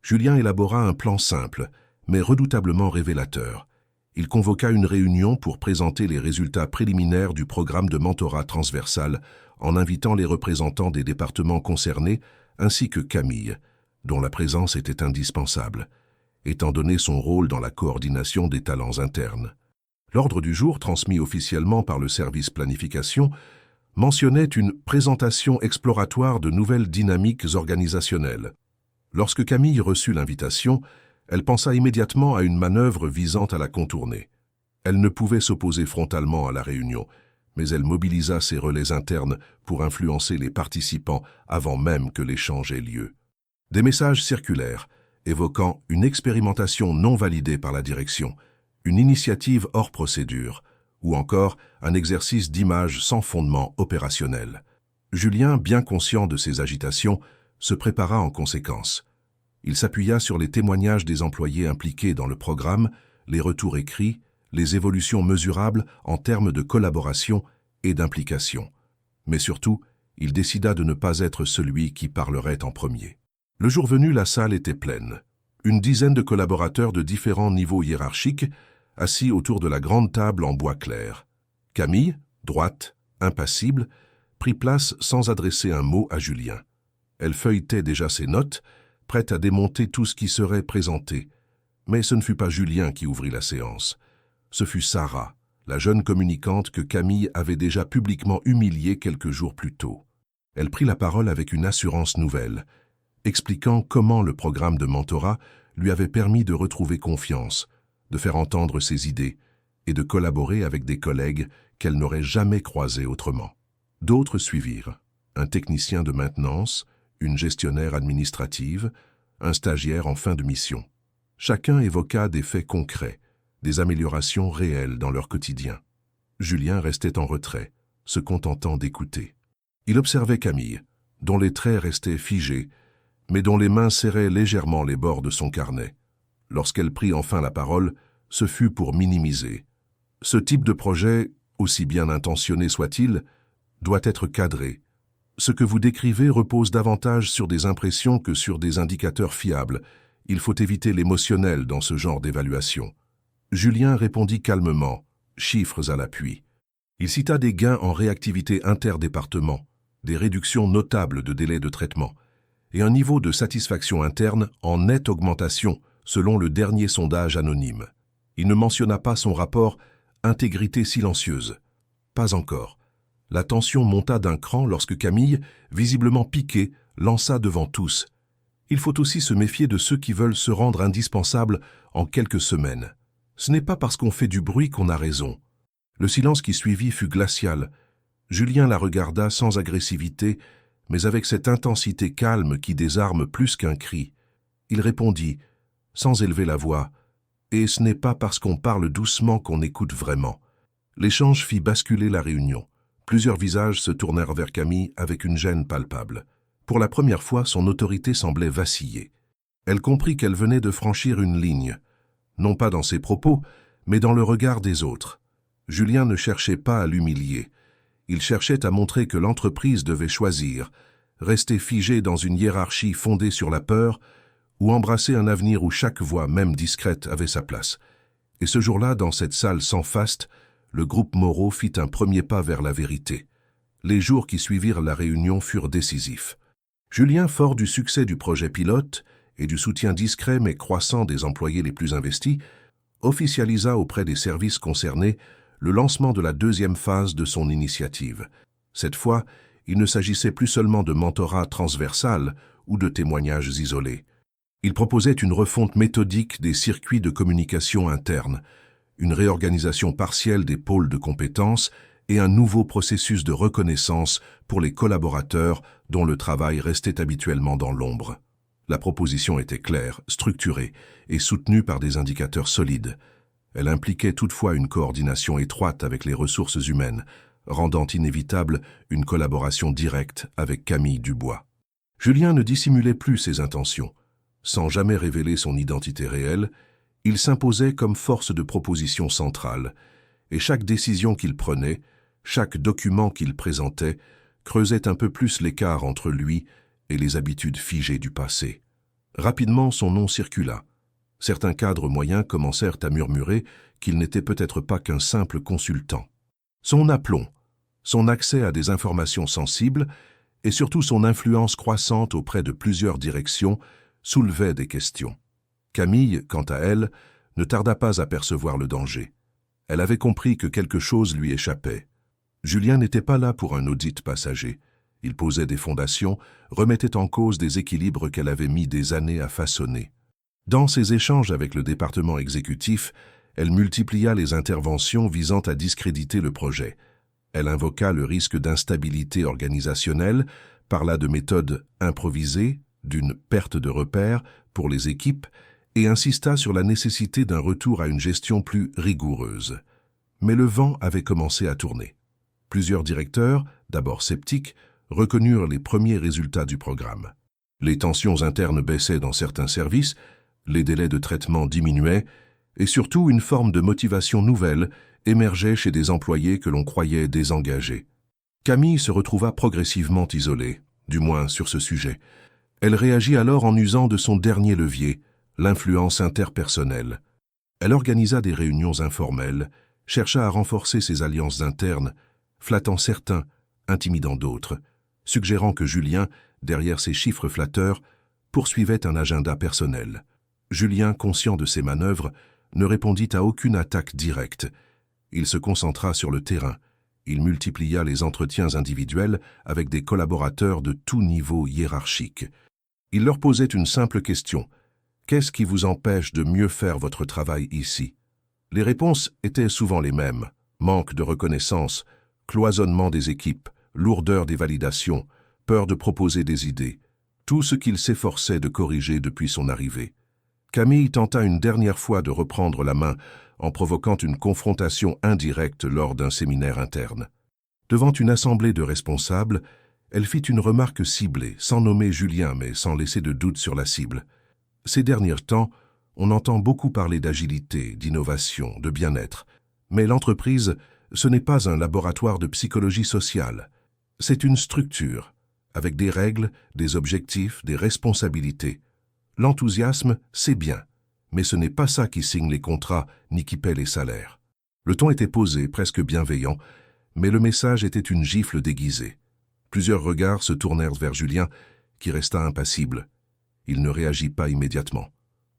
Julien élabora un plan simple, mais redoutablement révélateur. Il convoqua une réunion pour présenter les résultats préliminaires du programme de mentorat transversal en invitant les représentants des départements concernés ainsi que Camille, dont la présence était indispensable, étant donné son rôle dans la coordination des talents internes. L'ordre du jour, transmis officiellement par le service planification, mentionnait une présentation exploratoire de nouvelles dynamiques organisationnelles. Lorsque Camille reçut l'invitation, elle pensa immédiatement à une manœuvre visant à la contourner. Elle ne pouvait s'opposer frontalement à la réunion, mais elle mobilisa ses relais internes pour influencer les participants avant même que l'échange ait lieu. Des messages circulèrent, évoquant une expérimentation non validée par la direction, une initiative hors procédure, ou encore un exercice d'image sans fondement opérationnel. Julien, bien conscient de ces agitations, se prépara en conséquence. Il s'appuya sur les témoignages des employés impliqués dans le programme, les retours écrits, les évolutions mesurables en termes de collaboration et d'implication. Mais surtout, il décida de ne pas être celui qui parlerait en premier. Le jour venu, la salle était pleine. Une dizaine de collaborateurs de différents niveaux hiérarchiques, assis autour de la grande table en bois clair. Camille, droite, impassible, prit place sans adresser un mot à Julien. Elle feuilletait déjà ses notes, prête à démonter tout ce qui serait présenté. Mais ce ne fut pas Julien qui ouvrit la séance. Ce fut Sarah, la jeune communicante que Camille avait déjà publiquement humiliée quelques jours plus tôt. Elle prit la parole avec une assurance nouvelle, expliquant comment le programme de mentorat lui avait permis de retrouver confiance, de faire entendre ses idées et de collaborer avec des collègues qu'elle n'aurait jamais croisés autrement. D'autres suivirent, un technicien de maintenance, une gestionnaire administrative, un stagiaire en fin de mission. Chacun évoqua des faits concrets, des améliorations réelles dans leur quotidien. Julien restait en retrait, se contentant d'écouter. Il observait Camille, dont les traits restaient figés, mais dont les mains serraient légèrement les bords de son carnet. Lorsqu'elle prit enfin la parole, ce fut pour minimiser. Ce type de projet, aussi bien intentionné soit-il, doit être cadré. Ce que vous décrivez repose davantage sur des impressions que sur des indicateurs fiables. Il faut éviter l'émotionnel dans ce genre d'évaluation. Julien répondit calmement, chiffres à l'appui. Il cita des gains en réactivité interdépartement, des réductions notables de délais de traitement, et un niveau de satisfaction interne en nette augmentation selon le dernier sondage anonyme. Il ne mentionna pas son rapport « intégrité silencieuse ». Pas encore. La tension monta d'un cran lorsque Camille, visiblement piquée, lança devant tous. Il faut aussi se méfier de ceux qui veulent se rendre indispensables en quelques semaines. Ce n'est pas parce qu'on fait du bruit qu'on a raison. Le silence qui suivit fut glacial. Julien la regarda sans agressivité, mais avec cette intensité calme qui désarme plus qu'un cri. Il répondit, sans élever la voix, « Et ce n'est pas parce qu'on parle doucement qu'on écoute vraiment. » L'échange fit basculer la réunion. Plusieurs visages se tournèrent vers Camille avec une gêne palpable. Pour la première fois, son autorité semblait vaciller. Elle comprit qu'elle venait de franchir une ligne, non pas dans ses propos, mais dans le regard des autres. Julien ne cherchait pas à l'humilier. Il cherchait à montrer que l'entreprise devait choisir, rester figée dans une hiérarchie fondée sur la peur, ou embrasser un avenir où chaque voix, même discrète, avait sa place. Et ce jour-là, dans cette salle sans faste, le groupe Moreau fit un premier pas vers la vérité. Les jours qui suivirent la réunion furent décisifs. Julien, fort du succès du projet pilote et du soutien discret mais croissant des employés les plus investis, officialisa auprès des services concernés le lancement de la deuxième phase de son initiative. Cette fois, il ne s'agissait plus seulement de mentorat transversal ou de témoignages isolés. Il proposait une refonte méthodique des circuits de communication interne, une réorganisation partielle des pôles de compétences et un nouveau processus de reconnaissance pour les collaborateurs dont le travail restait habituellement dans l'ombre. La proposition était claire, structurée et soutenue par des indicateurs solides. Elle impliquait toutefois une coordination étroite avec les ressources humaines, rendant inévitable une collaboration directe avec Camille Dubois. Julien ne dissimulait plus ses intentions. Sans jamais révéler son identité réelle, il s'imposait comme force de proposition centrale, et chaque décision qu'il prenait, chaque document qu'il présentait, creusait un peu plus l'écart entre lui et les habitudes figées du passé. Rapidement, son nom circula. Certains cadres moyens commencèrent à murmurer qu'il n'était peut-être pas qu'un simple consultant. Son aplomb, son accès à des informations sensibles et surtout son influence croissante auprès de plusieurs directions soulevaient des questions. Camille, quant à elle, ne tarda pas à percevoir le danger. Elle avait compris que quelque chose lui échappait. Julien n'était pas là pour un audit passager. Il posait des fondations, remettait en cause des équilibres qu'elle avait mis des années à façonner. Dans ses échanges avec le département exécutif, elle multiplia les interventions visant à discréditer le projet. Elle invoqua le risque d'instabilité organisationnelle, parla de méthodes improvisées, d'une perte de repères pour les équipes et insista sur la nécessité d'un retour à une gestion plus rigoureuse. Mais le vent avait commencé à tourner. Plusieurs directeurs, d'abord sceptiques, reconnurent les premiers résultats du programme. Les tensions internes baissaient dans certains services, les délais de traitement diminuaient, et surtout une forme de motivation nouvelle émergeait chez des employés que l'on croyait désengagés. Camille se retrouva progressivement isolée, du moins sur ce sujet. Elle réagit alors en usant de son dernier levier, l'influence interpersonnelle. Elle organisa des réunions informelles, chercha à renforcer ses alliances internes, flattant certains, intimidant d'autres, suggérant que Julien, derrière ses chiffres flatteurs, poursuivait un agenda personnel. Julien, conscient de ces manœuvres, ne répondit à aucune attaque directe. Il se concentra sur le terrain. Il multiplia les entretiens individuels avec des collaborateurs de tout niveau hiérarchique. Il leur posait une simple question. « Qu'est-ce qui vous empêche de mieux faire votre travail ici ?» Les réponses étaient souvent les mêmes. Manque de reconnaissance, cloisonnement des équipes, lourdeur des validations, peur de proposer des idées. Tout ce qu'il s'efforçait de corriger depuis son arrivée. Camille tenta une dernière fois de reprendre la main en provoquant une confrontation indirecte lors d'un séminaire interne. Devant une assemblée de responsables, elle fit une remarque ciblée, sans nommer Julien mais sans laisser de doute sur la cible. Ces derniers temps, on entend beaucoup parler d'agilité, d'innovation, de bien-être. Mais l'entreprise, ce n'est pas un laboratoire de psychologie sociale. C'est une structure, avec des règles, des objectifs, des responsabilités. L'enthousiasme, c'est bien, mais ce n'est pas ça qui signe les contrats ni qui paie les salaires. Le ton était posé, presque bienveillant, mais le message était une gifle déguisée. Plusieurs regards se tournèrent vers Julien, qui resta impassible. Il ne réagit pas immédiatement.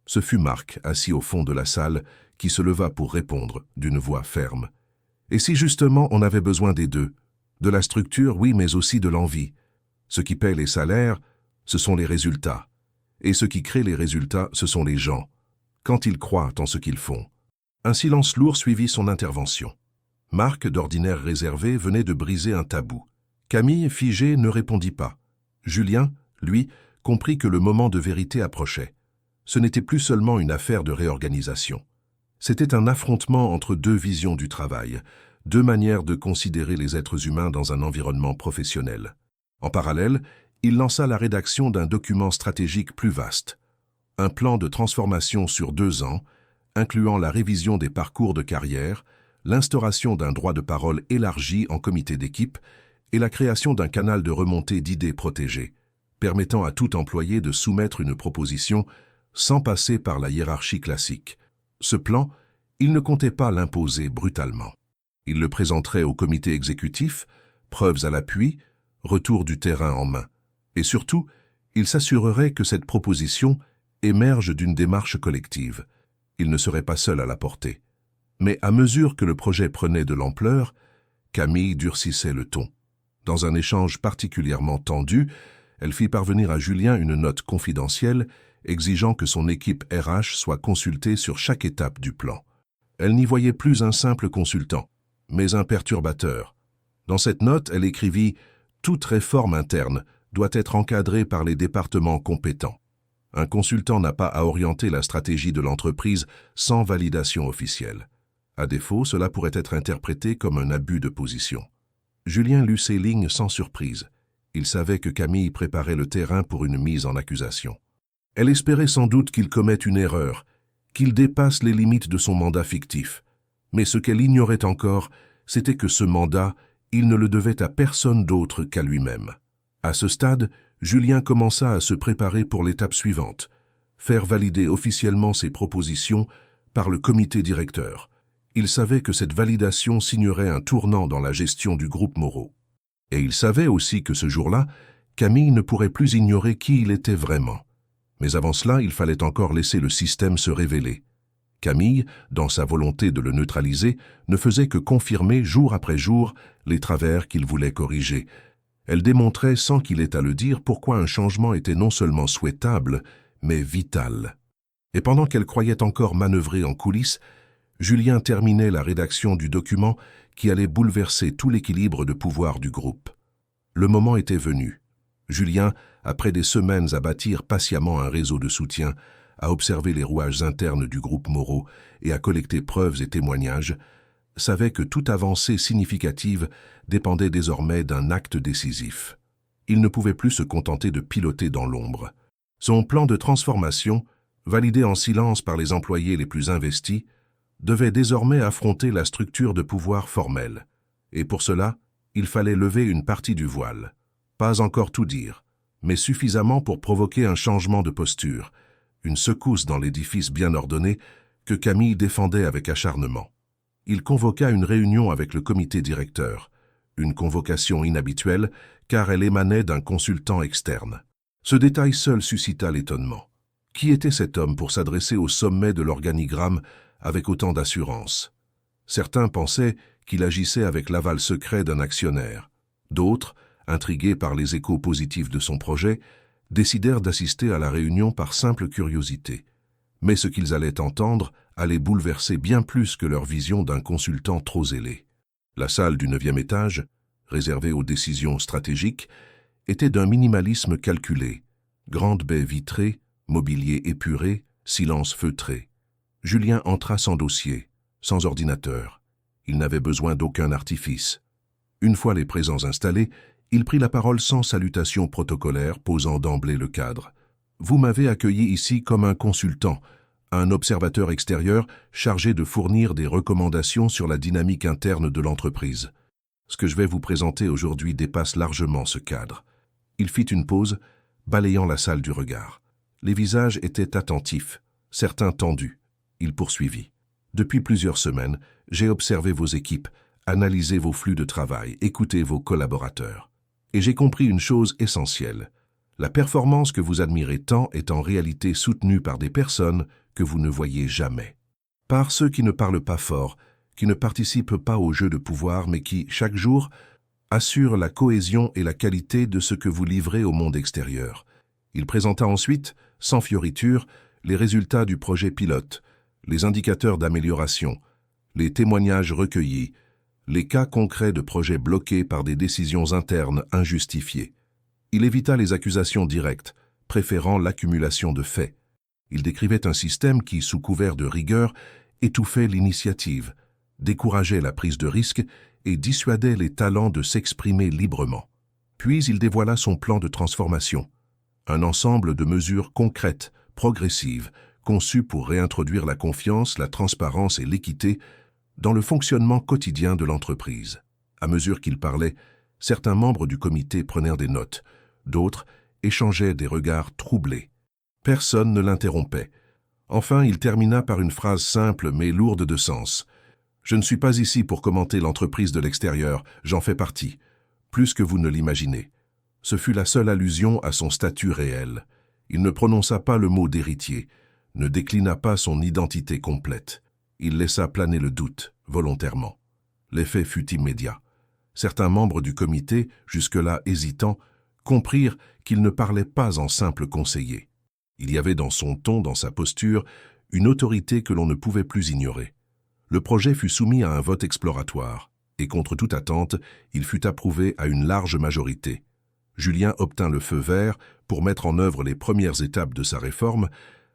Ce fut Marc, assis au fond de la salle, qui se leva pour répondre d'une voix ferme. Et si justement on avait besoin des deux? De la structure, oui, mais aussi de l'envie. Ce qui paie les salaires, ce sont les résultats. Et ce qui crée les résultats, ce sont les gens, quand ils croient en ce qu'ils font. Un silence lourd suivit son intervention. Marc, d'ordinaire réservé, venait de briser un tabou. Camille, figée, ne répondit pas. Julien, lui, comprit que le moment de vérité approchait. Ce n'était plus seulement une affaire de réorganisation. C'était un affrontement entre deux visions du travail, deux manières de considérer les êtres humains dans un environnement professionnel. En parallèle, il lança la rédaction d'un document stratégique plus vaste. Un plan de transformation sur 2 ans, incluant la révision des parcours de carrière, l'instauration d'un droit de parole élargi en comité d'équipe et la création d'un canal de remontée d'idées protégées, permettant à tout employé de soumettre une proposition sans passer par la hiérarchie classique. Ce plan, il ne comptait pas l'imposer brutalement. Il le présenterait au comité exécutif, preuves à l'appui, retour du terrain en main. Et surtout, il s'assurerait que cette proposition émerge d'une démarche collective. Il ne serait pas seul à la porter. Mais à mesure que le projet prenait de l'ampleur, Camille durcissait le ton. Dans un échange particulièrement tendu, elle fit parvenir à Julien une note confidentielle exigeant que son équipe RH soit consultée sur chaque étape du plan. Elle n'y voyait plus un simple consultant, mais un perturbateur. Dans cette note, elle écrivit « Toute réforme interne doit être encadrée par les départements compétents. Un consultant n'a pas à orienter la stratégie de l'entreprise sans validation officielle. À défaut, cela pourrait être interprété comme un abus de position. » Julien lut ces lignes sans surprise. Il savait que Camille préparait le terrain pour une mise en accusation. Elle espérait sans doute qu'il commette une erreur, qu'il dépasse les limites de son mandat fictif. Mais ce qu'elle ignorait encore, c'était que ce mandat, il ne le devait à personne d'autre qu'à lui-même. À ce stade, Julien commença à se préparer pour l'étape suivante, faire valider officiellement ses propositions par le comité directeur. Il savait que cette validation signerait un tournant dans la gestion du groupe Moreau. Et il savait aussi que ce jour-là, Camille ne pourrait plus ignorer qui il était vraiment. Mais avant cela, il fallait encore laisser le système se révéler. Camille, dans sa volonté de le neutraliser, ne faisait que confirmer jour après jour les travers qu'il voulait corriger. Elle démontrait sans qu'il ait à le dire pourquoi un changement était non seulement souhaitable, mais vital. Et pendant qu'elle croyait encore manœuvrer en coulisses, Julien terminait la rédaction du document qui allait bouleverser tout l'équilibre de pouvoir du groupe. Le moment était venu. Julien, après des semaines à bâtir patiemment un réseau de soutien, à observer les rouages internes du groupe Moreau et à collecter preuves et témoignages, savait que toute avancée significative dépendait désormais d'un acte décisif. Il ne pouvait plus se contenter de piloter dans l'ombre. Son plan de transformation, validé en silence par les employés les plus investis, devait désormais affronter la structure de pouvoir formelle. Et pour cela, il fallait lever une partie du voile. Pas encore tout dire, mais suffisamment pour provoquer un changement de posture, une secousse dans l'édifice bien ordonné que Camille défendait avec acharnement. Il convoqua une réunion avec le comité directeur, une convocation inhabituelle car elle émanait d'un consultant externe. Ce détail seul suscita l'étonnement. Qui était cet homme pour s'adresser au sommet de l'organigramme avec autant d'assurance? Certains pensaient qu'il agissait avec l'aval secret d'un actionnaire. D'autres, intrigués par les échos positifs de son projet, décidèrent d'assister à la réunion par simple curiosité. Mais ce qu'ils allaient entendre allait bouleverser bien plus que leur vision d'un consultant trop zélé. La salle du 9e étage, réservée aux décisions stratégiques, était d'un minimalisme calculé. Grande baie vitrée, mobilier épuré, silence feutré. Julien entra sans dossier, sans ordinateur. Il n'avait besoin d'aucun artifice. Une fois les présents installés, il prit la parole sans salutation protocolaire, posant d'emblée le cadre. « Vous m'avez accueilli ici comme un consultant, un observateur extérieur chargé de fournir des recommandations sur la dynamique interne de l'entreprise. Ce que je vais vous présenter aujourd'hui dépasse largement ce cadre. » Il fit une pause, balayant la salle du regard. Les visages étaient attentifs, certains tendus. Il poursuivit. « Depuis plusieurs semaines, j'ai observé vos équipes, analysé vos flux de travail, écouté vos collaborateurs. Et j'ai compris une chose essentielle. La performance que vous admirez tant est en réalité soutenue par des personnes que vous ne voyez jamais. Par ceux qui ne parlent pas fort, qui ne participent pas au jeu de pouvoir, mais qui, chaque jour, assurent la cohésion et la qualité de ce que vous livrez au monde extérieur. » Il présenta ensuite, sans fioriture, les résultats du projet pilote, les indicateurs d'amélioration, les témoignages recueillis, les cas concrets de projets bloqués par des décisions internes injustifiées. Il évita les accusations directes, préférant l'accumulation de faits. Il décrivait un système qui, sous couvert de rigueur, étouffait l'initiative, décourageait la prise de risque et dissuadait les talents de s'exprimer librement. Puis il dévoila son plan de transformation, un ensemble de mesures concrètes, progressives, conçues pour réintroduire la confiance, la transparence et l'équité dans le fonctionnement quotidien de l'entreprise. À mesure qu'il parlait, certains membres du comité prenaient des notes, d'autres échangeaient des regards troublés. Personne ne l'interrompait. Enfin, il termina par une phrase simple mais lourde de sens. « Je ne suis pas ici pour commenter l'entreprise de l'extérieur, j'en fais partie, plus que vous ne l'imaginez. » Ce fut la seule allusion à son statut réel. Il ne prononça pas le mot d'héritier, ne déclina pas son identité complète. Il laissa planer le doute, volontairement. L'effet fut immédiat. Certains membres du comité, jusque-là hésitants, comprirent qu'il ne parlait pas en simple conseiller. Il y avait dans son ton, dans sa posture, une autorité que l'on ne pouvait plus ignorer. Le projet fut soumis à un vote exploratoire, et contre toute attente, il fut approuvé à une large majorité. Julien obtint le feu vert pour mettre en œuvre les premières étapes de sa réforme,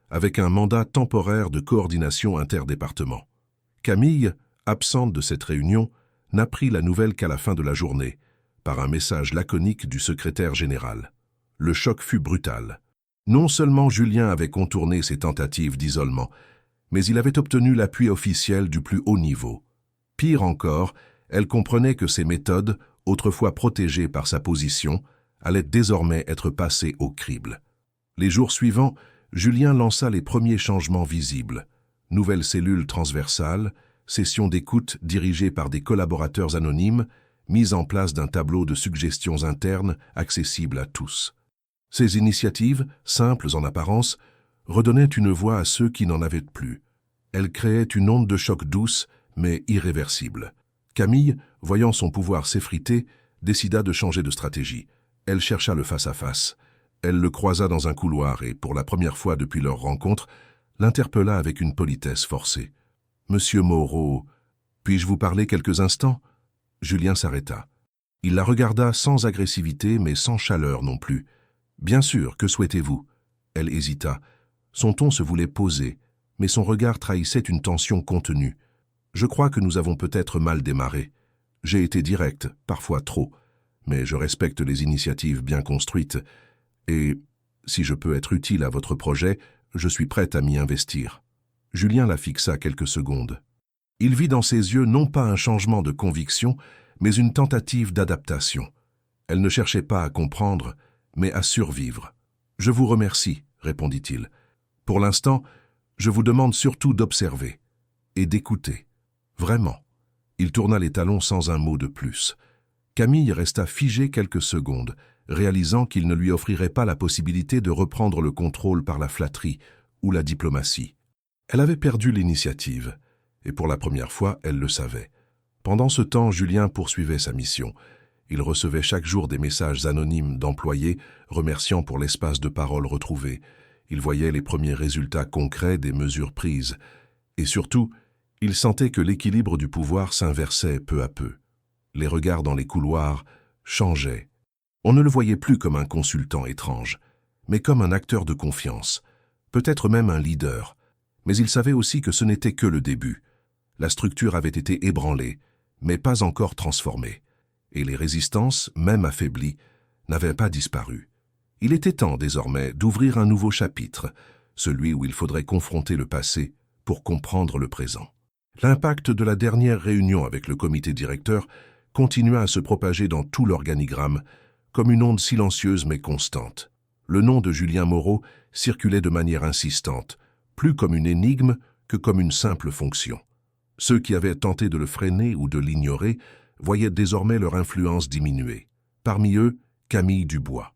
avec un mandat temporaire de coordination interdépartement. Camille, absente de cette réunion, n'apprit la nouvelle qu'à la fin de la journée, par un message laconique du secrétaire général. Le choc fut brutal. Non seulement Julien avait contourné ses tentatives d'isolement, mais il avait obtenu l'appui officiel du plus haut niveau. Pire encore, elle comprenait que ses méthodes, autrefois protégées par sa position, allaient désormais être passées au crible. Les jours suivants, Julien lança les premiers changements visibles. Nouvelle cellule transversale, session d'écoute dirigée par des collaborateurs anonymes, mise en place d'un tableau de suggestions internes accessible à tous. Ces initiatives, simples en apparence, redonnaient une voix à ceux qui n'en avaient plus. Elles créaient une onde de choc douce, mais irréversible. Camille, voyant son pouvoir s'effriter, décida de changer de stratégie. Elle chercha le face-à-face. Elle le croisa dans un couloir et, pour la première fois depuis leur rencontre, l'interpella avec une politesse forcée. « Monsieur Moreau, puis-je vous parler quelques instants ?» Julien s'arrêta. Il la regarda sans agressivité, mais sans chaleur non plus. « Bien sûr, que souhaitez-vous » Elle hésita. Son ton se voulait posé, mais son regard trahissait une tension contenue. « Je crois que nous avons peut-être mal démarré. J'ai été direct, parfois trop, mais je respecte les initiatives bien construites. Et, si je peux être utile à votre projet, je suis prête à m'y investir. » Julien la fixa quelques secondes. Il vit dans ses yeux non pas un changement de conviction, mais une tentative d'adaptation. Elle ne cherchait pas à comprendre, mais à survivre. « Je vous remercie, » répondit-il. « Pour l'instant, je vous demande surtout d'observer et d'écouter. Vraiment. » Il tourna les talons sans un mot de plus. Camille resta figée quelques secondes, réalisant qu'il ne lui offrirait pas la possibilité de reprendre le contrôle par la flatterie ou la diplomatie. Elle avait perdu l'initiative, et pour la première fois, elle le savait. Pendant ce temps, Julien poursuivait sa mission. Il recevait chaque jour des messages anonymes d'employés remerciant pour l'espace de parole retrouvé. Il voyait les premiers résultats concrets des mesures prises. Et surtout, il sentait que l'équilibre du pouvoir s'inversait peu à peu. Les regards dans les couloirs changeaient. On ne le voyait plus comme un consultant étrange, mais comme un acteur de confiance, peut-être même un leader. Mais il savait aussi que ce n'était que le début. La structure avait été ébranlée, mais pas encore transformée. Et les résistances, même affaiblies, n'avaient pas disparu. Il était temps désormais d'ouvrir un nouveau chapitre, celui où il faudrait confronter le passé pour comprendre le présent. L'impact de la dernière réunion avec le comité directeur continua à se propager dans tout l'organigramme, comme une onde silencieuse mais constante. Le nom de Julien Moreau circulait de manière insistante, plus comme une énigme que comme une simple fonction. Ceux qui avaient tenté de le freiner ou de l'ignorer voyaient désormais leur influence diminuer. Parmi eux, Camille Dubois.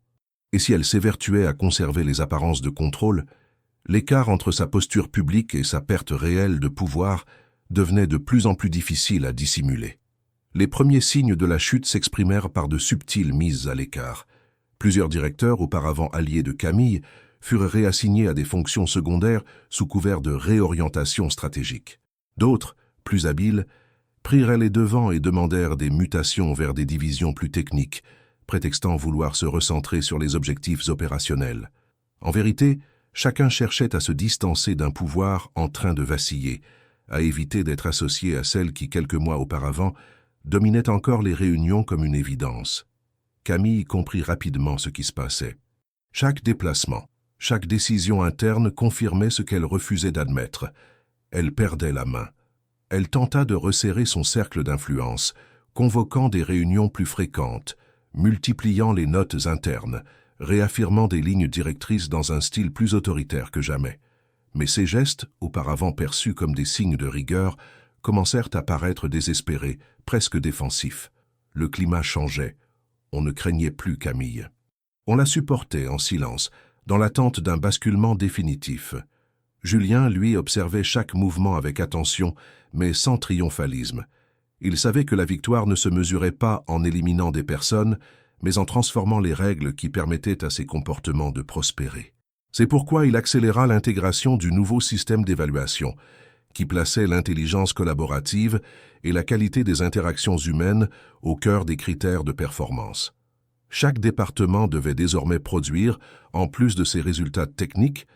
Et si elle s'évertuait à conserver les apparences de contrôle, l'écart entre sa posture publique et sa perte réelle de pouvoir devenait de plus en plus difficile à dissimuler. Les premiers signes de la chute s'exprimèrent par de subtiles mises à l'écart. Plusieurs directeurs, auparavant alliés de Camille, furent réassignés à des fonctions secondaires sous couvert de réorientation stratégique. D'autres, plus habiles, prirent les devants et demandèrent des mutations vers des divisions plus techniques, prétextant vouloir se recentrer sur les objectifs opérationnels. En vérité, chacun cherchait à se distancer d'un pouvoir en train de vaciller, à éviter d'être associé à celle qui, quelques mois auparavant, dominait encore les réunions comme une évidence. Camille comprit rapidement ce qui se passait. Chaque déplacement, chaque décision interne confirmait ce qu'elle refusait d'admettre. Elle perdait la main. Elle tenta de resserrer son cercle d'influence, convoquant des réunions plus fréquentes, multipliant les notes internes, réaffirmant des lignes directrices dans un style plus autoritaire que jamais. Mais ces gestes, auparavant perçus comme des signes de rigueur, commencèrent à paraître désespérés, presque défensifs. Le climat changeait. On ne craignait plus Camille. On la supportait en silence, dans l'attente d'un basculement définitif. Julien, lui, observait chaque mouvement avec attention, mais sans triomphalisme. Il savait que la victoire ne se mesurait pas en éliminant des personnes, mais en transformant les règles qui permettaient à ces comportements de prospérer. C'est pourquoi il accéléra l'intégration du nouveau système d'évaluation, qui plaçait l'intelligence collaborative et la qualité des interactions humaines au cœur des critères de performance. Chaque département devait désormais produire, en plus de ses résultats techniques,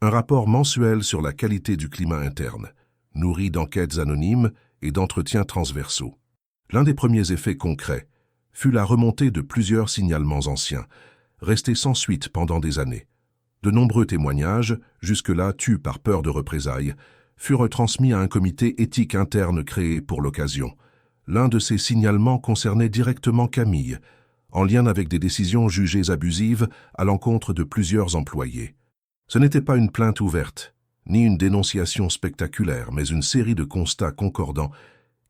un rapport mensuel sur la qualité du climat interne, nourri d'enquêtes anonymes et d'entretiens transversaux. L'un des premiers effets concrets fut la remontée de plusieurs signalements anciens, restés sans suite pendant des années. De nombreux témoignages, jusque-là tus par peur de représailles, furent transmis à un comité éthique interne créé pour l'occasion. L'un de ces signalements concernait directement Camille, en lien avec des décisions jugées abusives à l'encontre de plusieurs employés. Ce n'était pas une plainte ouverte, ni une dénonciation spectaculaire, mais une série de constats concordants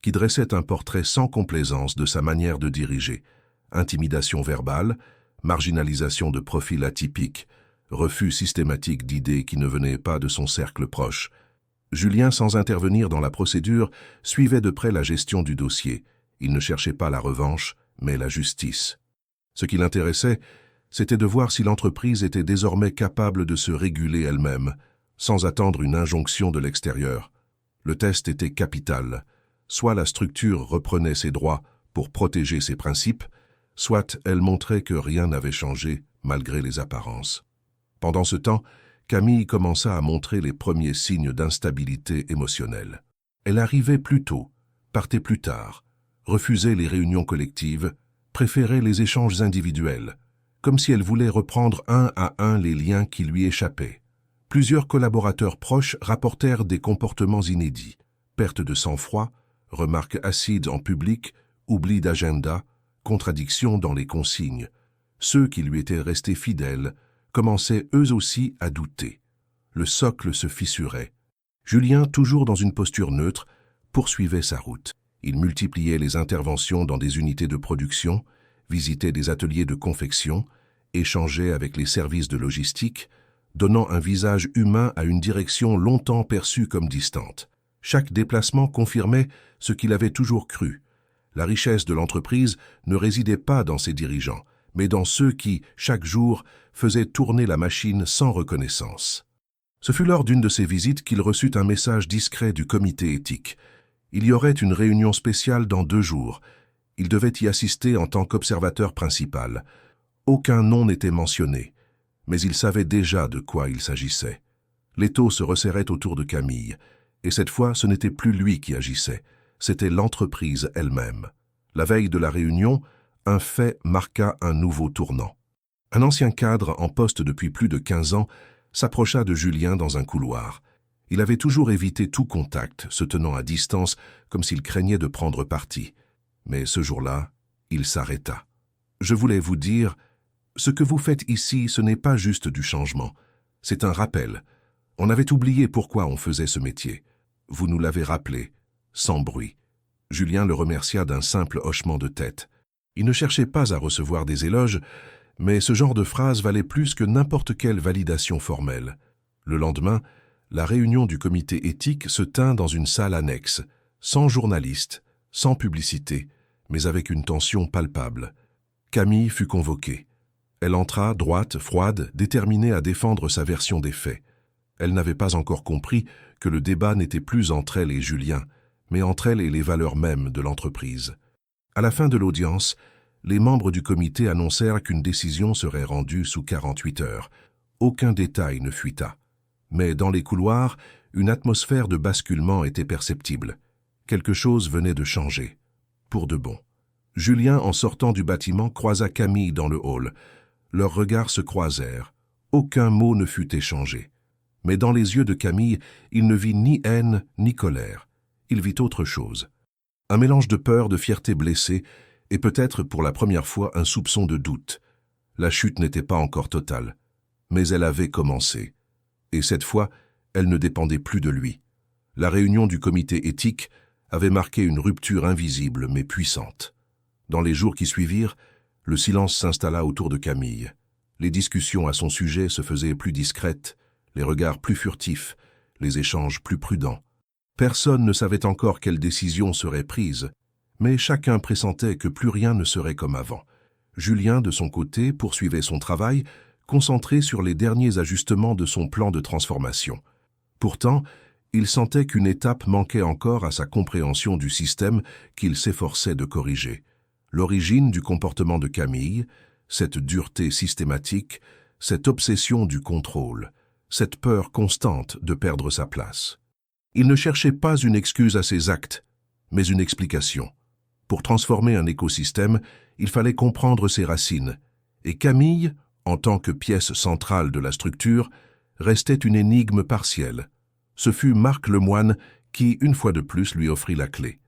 qui dressaient un portrait sans complaisance de sa manière de diriger. Intimidation verbale, marginalisation de profils atypiques, refus systématique d'idées qui ne venaient pas de son cercle proche. Julien, sans intervenir dans la procédure, suivait de près la gestion du dossier. Il ne cherchait pas la revanche, mais la justice. Ce qui l'intéressait, c'était de voir si l'entreprise était désormais capable de se réguler elle-même, sans attendre une injonction de l'extérieur. Le test était capital. Soit la structure reprenait ses droits pour protéger ses principes, soit elle montrait que rien n'avait changé malgré les apparences. Pendant ce temps, Camille commença à montrer les premiers signes d'instabilité émotionnelle. Elle arrivait plus tôt, partait plus tard, refusait les réunions collectives, préférait les échanges individuels, comme si elle voulait reprendre un à un les liens qui lui échappaient. Plusieurs collaborateurs proches rapportèrent des comportements inédits, perte de sang-froid, remarques acides en public, oubli d'agenda, contradictions dans les consignes. Ceux qui lui étaient restés fidèles commençaient eux aussi à douter. Le socle se fissurait. Julien, toujours dans une posture neutre, poursuivait sa route. Il multipliait les interventions dans des unités de production, visitait des ateliers de confection, échangeait avec les services de logistique, donnant un visage humain à une direction longtemps perçue comme distante. Chaque déplacement confirmait ce qu'il avait toujours cru. La richesse de l'entreprise ne résidait pas dans ses dirigeants, mais dans ceux qui, chaque jour, faisaient tourner la machine sans reconnaissance. Ce fut lors d'une de ses visites qu'il reçut un message discret du comité éthique. Il y aurait une réunion spéciale dans 2 jours. Il devait y assister en tant qu'observateur principal. Aucun nom n'était mentionné, mais il savait déjà de quoi il s'agissait. L'étau se resserrait autour de Camille, et cette fois ce n'était plus lui qui agissait, c'était l'entreprise elle-même. La veille de la réunion, un fait marqua un nouveau tournant. Un ancien cadre en poste depuis plus de 15 ans s'approcha de Julien dans un couloir. Il avait toujours évité tout contact, se tenant à distance comme s'il craignait de prendre parti. Mais ce jour-là, il s'arrêta. « Je voulais vous dire, ce que vous faites ici, ce n'est pas juste du changement. C'est un rappel. On avait oublié pourquoi on faisait ce métier. Vous nous l'avez rappelé, sans bruit. » Julien le remercia d'un simple hochement de tête. Il ne cherchait pas à recevoir des éloges, mais ce genre de phrase valait plus que n'importe quelle validation formelle. Le lendemain, la réunion du comité éthique se tint dans une salle annexe, sans journalistes, sans publicité, mais avec une tension palpable. Camille fut convoquée. Elle entra, droite, froide, déterminée à défendre sa version des faits. Elle n'avait pas encore compris que le débat n'était plus entre elle et Julien, mais entre elle et les valeurs mêmes de l'entreprise. À la fin de l'audience, les membres du comité annoncèrent qu'une décision serait rendue sous 48 heures. Aucun détail ne fuita. Mais dans les couloirs, une atmosphère de basculement était perceptible. Quelque chose venait de changer. Pour de bon. Julien, en sortant du bâtiment, croisa Camille dans le hall. Leurs regards se croisèrent. Aucun mot ne fut échangé. Mais dans les yeux de Camille, il ne vit ni haine ni colère. Il vit autre chose. Un mélange de peur, de fierté blessée, et peut-être pour la première fois un soupçon de doute. La chute n'était pas encore totale, mais elle avait commencé. Et cette fois, elle ne dépendait plus de lui. La réunion du comité éthique avait marqué une rupture invisible mais puissante. Dans les jours qui suivirent, le silence s'installa autour de Camille. Les discussions à son sujet se faisaient plus discrètes, les regards plus furtifs, les échanges plus prudents. Personne ne savait encore quelle décision serait prise, mais chacun pressentait que plus rien ne serait comme avant. Julien, de son côté, poursuivait son travail, concentré sur les derniers ajustements de son plan de transformation. Pourtant, il sentait qu'une étape manquait encore à sa compréhension du système qu'il s'efforçait de corriger. L'origine du comportement de Camille, cette dureté systématique, cette obsession du contrôle, cette peur constante de perdre sa place. Il ne cherchait pas une excuse à ses actes, mais une explication. Pour transformer un écosystème, il fallait comprendre ses racines, et Camille, en tant que pièce centrale de la structure, restait une énigme partielle. Ce fut Marc Lemoine qui, une fois de plus, lui offrit la clé.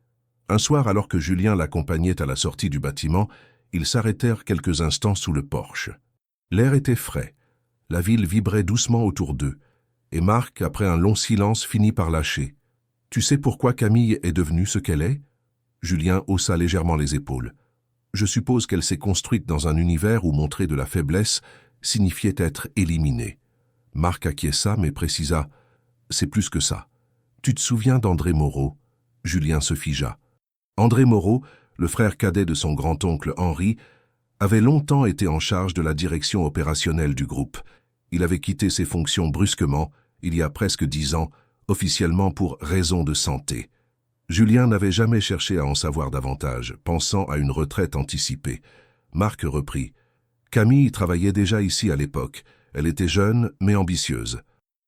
Un soir, alors que Julien l'accompagnait à la sortie du bâtiment, ils s'arrêtèrent quelques instants sous le porche. L'air était frais, la ville vibrait doucement autour d'eux, et Marc, après un long silence, finit par lâcher. « Tu sais pourquoi Camille est devenue ce qu'elle est ?» Julien haussa légèrement les épaules. « Je suppose qu'elle s'est construite dans un univers où montrer de la faiblesse signifiait être éliminé. » Marc acquiesça, mais précisa « C'est plus que ça. Tu te souviens d'André Moreau ?» Julien se figea. André Moreau, le frère cadet de son grand-oncle Henri, avait longtemps été en charge de la direction opérationnelle du groupe. Il avait quitté ses fonctions brusquement, il y a presque 10 ans, officiellement pour raisons de santé. Julien n'avait jamais cherché à en savoir davantage, pensant à une retraite anticipée. Marc reprit. Camille travaillait déjà ici à l'époque. Elle était jeune, mais ambitieuse.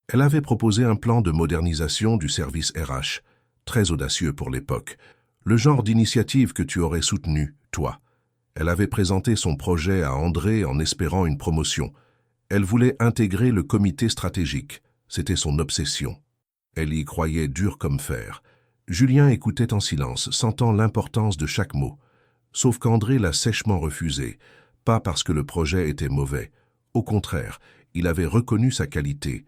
Elle avait proposé un plan de modernisation du service RH, très audacieux pour l'époque, le genre d'initiative que tu aurais soutenu, toi. Elle avait présenté son projet à André en espérant une promotion. Elle voulait intégrer le comité stratégique. C'était son obsession. Elle y croyait dur comme fer. Julien écoutait en silence, sentant l'importance de chaque mot. Sauf qu'André l'a sèchement refusé, pas parce que le projet était mauvais. Au contraire, il avait reconnu sa qualité.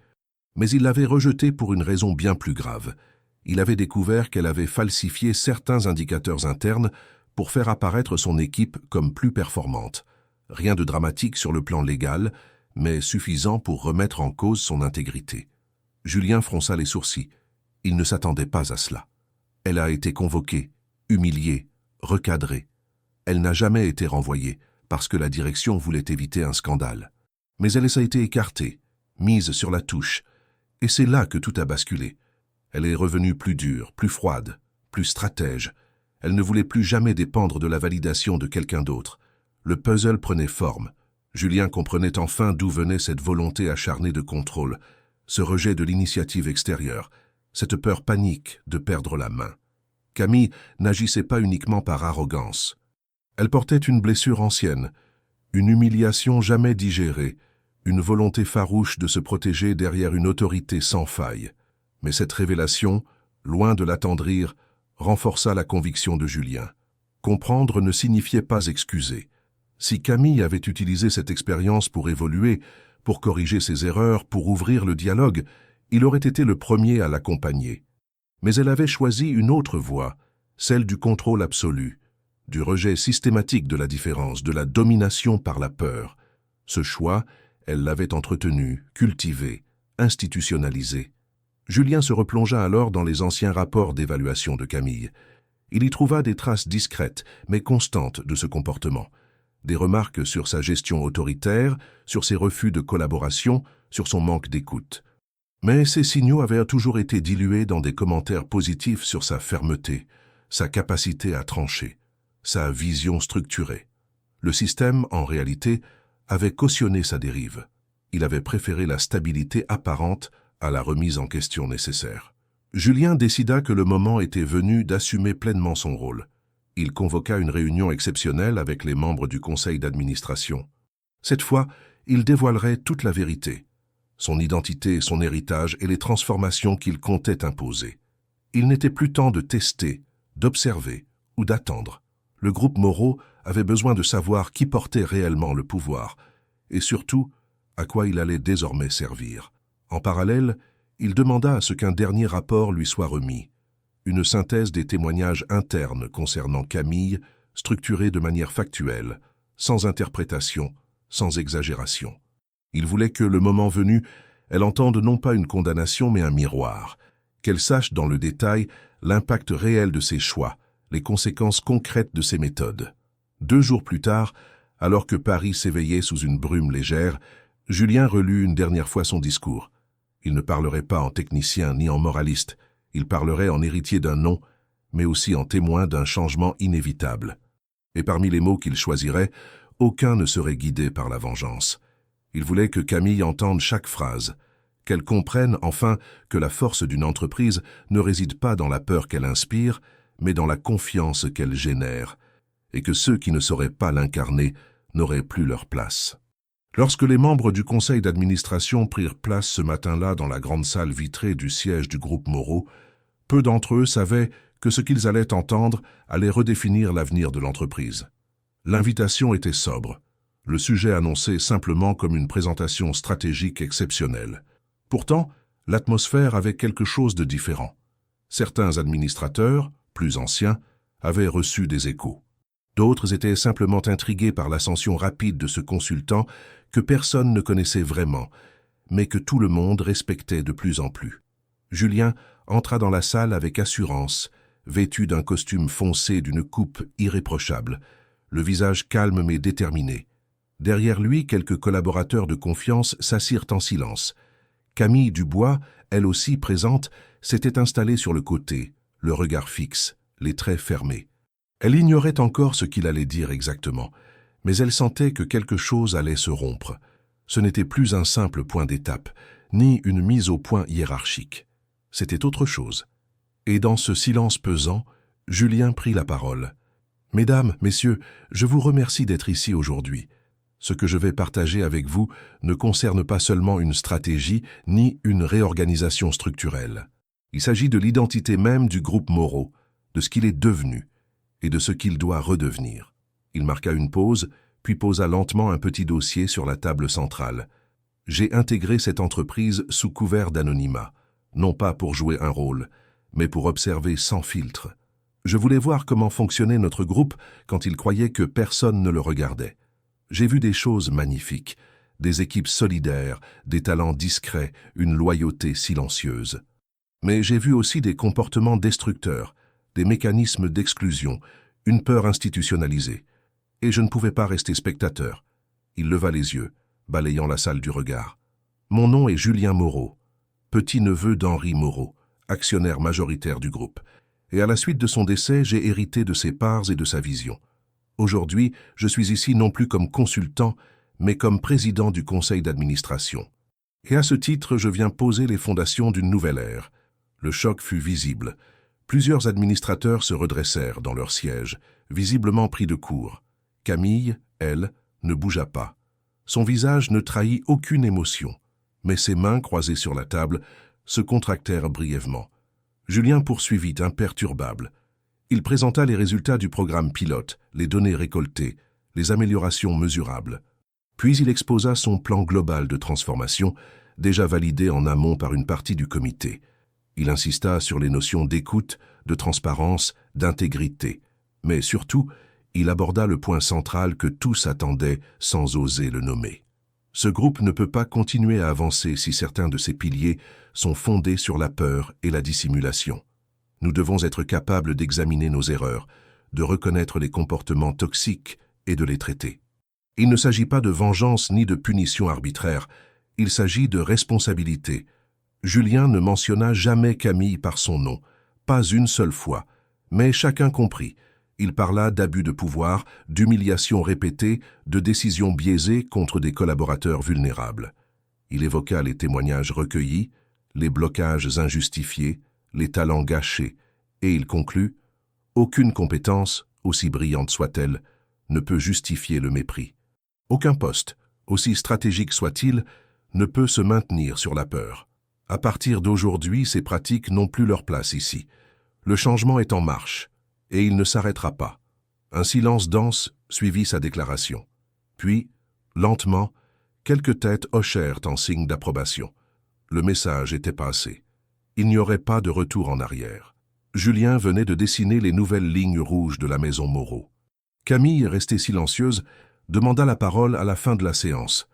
Mais il l'avait rejetée pour une raison bien plus grave. Il avait découvert qu'elle avait falsifié certains indicateurs internes pour faire apparaître son équipe comme plus performante. Rien de dramatique sur le plan légal, mais suffisant pour remettre en cause son intégrité. Julien fronça les sourcils. Il ne s'attendait pas à cela. Elle a été convoquée, humiliée, recadrée. Elle n'a jamais été renvoyée, parce que la direction voulait éviter un scandale. Mais elle a été écartée, mise sur la touche, Et c'est là que tout a basculé. Elle est revenue plus dure, plus froide, plus stratège. Elle ne voulait plus jamais dépendre de la validation de quelqu'un d'autre. Le puzzle prenait forme. Julien comprenait enfin d'où venait cette volonté acharnée de contrôle, ce rejet de l'initiative extérieure, cette peur panique de perdre la main. Camille n'agissait pas uniquement par arrogance. Elle portait une blessure ancienne, une humiliation jamais digérée, une volonté farouche de se protéger derrière une autorité sans faille. Mais cette révélation, loin de l'attendrir, renforça la conviction de Julien. Comprendre ne signifiait pas excuser. Si Camille avait utilisé cette expérience pour évoluer, pour corriger ses erreurs, pour ouvrir le dialogue, il aurait été le premier à l'accompagner. Mais elle avait choisi une autre voie, celle du contrôle absolu, du rejet systématique de la différence, de la domination par la peur. Ce choix, elle l'avait entretenu, cultivé, institutionnalisé. Julien se replongea alors dans les anciens rapports d'évaluation de Camille. Il y trouva des traces discrètes, mais constantes de ce comportement. Des remarques sur sa gestion autoritaire, sur ses refus de collaboration, sur son manque d'écoute. Mais ces signaux avaient toujours été dilués dans des commentaires positifs sur sa fermeté, sa capacité à trancher, sa vision structurée. Le système, en réalité, avait cautionné sa dérive. Il avait préféré la stabilité apparente à la remise en question nécessaire. Julien décida que le moment était venu d'assumer pleinement son rôle. Il convoqua une réunion exceptionnelle avec les membres du conseil d'administration. Cette fois, il dévoilerait toute la vérité, son identité, son héritage et les transformations qu'il comptait imposer. Il n'était plus temps de tester, d'observer ou d'attendre. Le groupe Moreau avait besoin de savoir qui portait réellement le pouvoir et surtout à quoi il allait désormais servir. En parallèle, il demanda à ce qu'un dernier rapport lui soit remis, une synthèse des témoignages internes concernant Camille, structurée de manière factuelle, sans interprétation, sans exagération. Il voulait que, le moment venu, elle entende non pas une condamnation mais un miroir, qu'elle sache dans le détail l'impact réel de ses choix, les conséquences concrètes de ses méthodes. 2 jours plus tard, alors que Paris s'éveillait sous une brume légère, Julien relut une dernière fois son discours. Il ne parlerait pas en technicien ni en moraliste, il parlerait en héritier d'un nom, mais aussi en témoin d'un changement inévitable. Et parmi les mots qu'il choisirait, aucun ne serait guidé par la vengeance. Il voulait que Camille entende chaque phrase, qu'elle comprenne enfin que la force d'une entreprise ne réside pas dans la peur qu'elle inspire, mais dans la confiance qu'elle génère, et que ceux qui ne sauraient pas l'incarner n'auraient plus leur place. Lorsque les membres du conseil d'administration prirent place ce matin-là dans la grande salle vitrée du siège du groupe Moreau, peu d'entre eux savaient que ce qu'ils allaient entendre allait redéfinir l'avenir de l'entreprise. L'invitation était sobre, le sujet annoncé simplement comme une présentation stratégique exceptionnelle. Pourtant, l'atmosphère avait quelque chose de différent. Certains administrateurs, plus anciens, avaient reçu des échos. D'autres étaient simplement intrigués par l'ascension rapide de ce consultant que personne ne connaissait vraiment, mais que tout le monde respectait de plus en plus. Julien entra dans la salle avec assurance, vêtu d'un costume foncé d'une coupe irréprochable, le visage calme mais déterminé. Derrière lui, quelques collaborateurs de confiance s'assirent en silence. Camille Dubois, elle aussi présente, s'était installée sur le côté, le regard fixe, les traits fermés. Elle ignorait encore ce qu'il allait dire exactement, mais elle sentait que quelque chose allait se rompre. Ce n'était plus un simple point d'étape, ni une mise au point hiérarchique. C'était autre chose. Et dans ce silence pesant, Julien prit la parole. « Mesdames, messieurs, je vous remercie d'être ici aujourd'hui. Ce que je vais partager avec vous ne concerne pas seulement une stratégie ni une réorganisation structurelle. Il s'agit de l'identité même du groupe Moreau, de ce qu'il est devenu et de ce qu'il doit redevenir. » Il marqua une pause, puis posa lentement un petit dossier sur la table centrale. « J'ai intégré cette entreprise sous couvert d'anonymat, non pas pour jouer un rôle, mais pour observer sans filtre. Je voulais voir comment fonctionnait notre groupe quand il croyait que personne ne le regardait. J'ai vu des choses magnifiques, des équipes solidaires, des talents discrets, une loyauté silencieuse. Mais j'ai vu aussi des comportements destructeurs, des mécanismes d'exclusion, une peur institutionnalisée. Et je ne pouvais pas rester spectateur. » Il leva les yeux, balayant la salle du regard. « Mon nom est Julien Moreau. petit-neveu d'Henri Moreau, actionnaire majoritaire du groupe. Et à la suite de son décès, j'ai hérité de ses parts et de sa vision. Aujourd'hui, je suis ici non plus comme consultant, mais comme président du conseil d'administration. Et à ce titre, je viens poser les fondations d'une nouvelle ère. Le choc fut visible. Plusieurs administrateurs se redressèrent dans leur siège, visiblement pris de court. Camille, elle, ne bougea pas. Son visage ne trahit aucune émotion, mais ses mains, croisées sur la table, se contractèrent brièvement. Julien poursuivit imperturbable. Il présenta les résultats du programme pilote, les données récoltées, les améliorations mesurables. Puis il exposa son plan global de transformation, déjà validé en amont par une partie du comité. Il insista sur les notions d'écoute, de transparence, d'intégrité. Mais surtout, il aborda le point central que tous attendaient sans oser le nommer. Ce groupe ne peut pas continuer à avancer si certains de ses piliers sont fondés sur la peur et la dissimulation. Nous devons être capables d'examiner nos erreurs, de reconnaître les comportements toxiques et de les traiter. Il ne s'agit pas de vengeance ni de punition arbitraire, il s'agit de responsabilité. Julien ne mentionna jamais Camille par son nom, pas une seule fois, mais chacun comprit. Il parla d'abus de pouvoir, d'humiliations répétées, de décisions biaisées contre des collaborateurs vulnérables. Il évoqua les témoignages recueillis, les blocages injustifiés, les talents gâchés, et il conclut « Aucune compétence, aussi brillante soit-elle, ne peut justifier le mépris. Aucun poste, aussi stratégique soit-il, ne peut se maintenir sur la peur. À partir d'aujourd'hui, ces pratiques n'ont plus leur place ici. Le changement est en marche, et il ne s'arrêtera pas. » Un silence dense suivit sa déclaration. Puis, lentement, quelques têtes hochèrent en signe d'approbation. Le message était passé. Il n'y aurait pas de retour en arrière. Julien venait de dessiner les nouvelles lignes rouges de la maison Moreau. Camille, restée silencieuse, demanda la parole à la fin de la séance.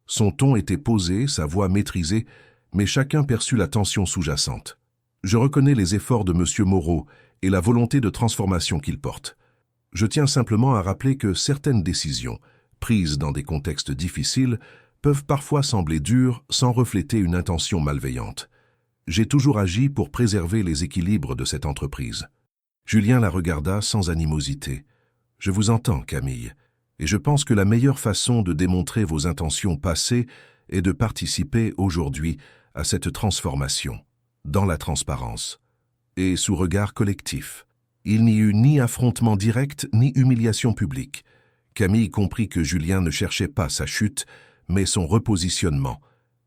Son ton était posé, sa voix maîtrisée, mais chacun perçut la tension sous-jacente. Je reconnais les efforts de M. Moreau et la volonté de transformation qu'il porte. Je tiens simplement à rappeler que certaines décisions, prises dans des contextes difficiles, peuvent parfois sembler dures sans refléter une intention malveillante. J'ai toujours agi pour préserver les équilibres de cette entreprise. Julien la regarda sans animosité. « Je vous entends, Camille, et je pense que la meilleure façon de démontrer vos intentions passées est de participer aujourd'hui à cette transformation, dans la transparence, et sous regard collectif. » Il n'y eut ni affrontement direct, ni humiliation publique. Camille comprit que Julien ne cherchait pas sa chute, mais son repositionnement.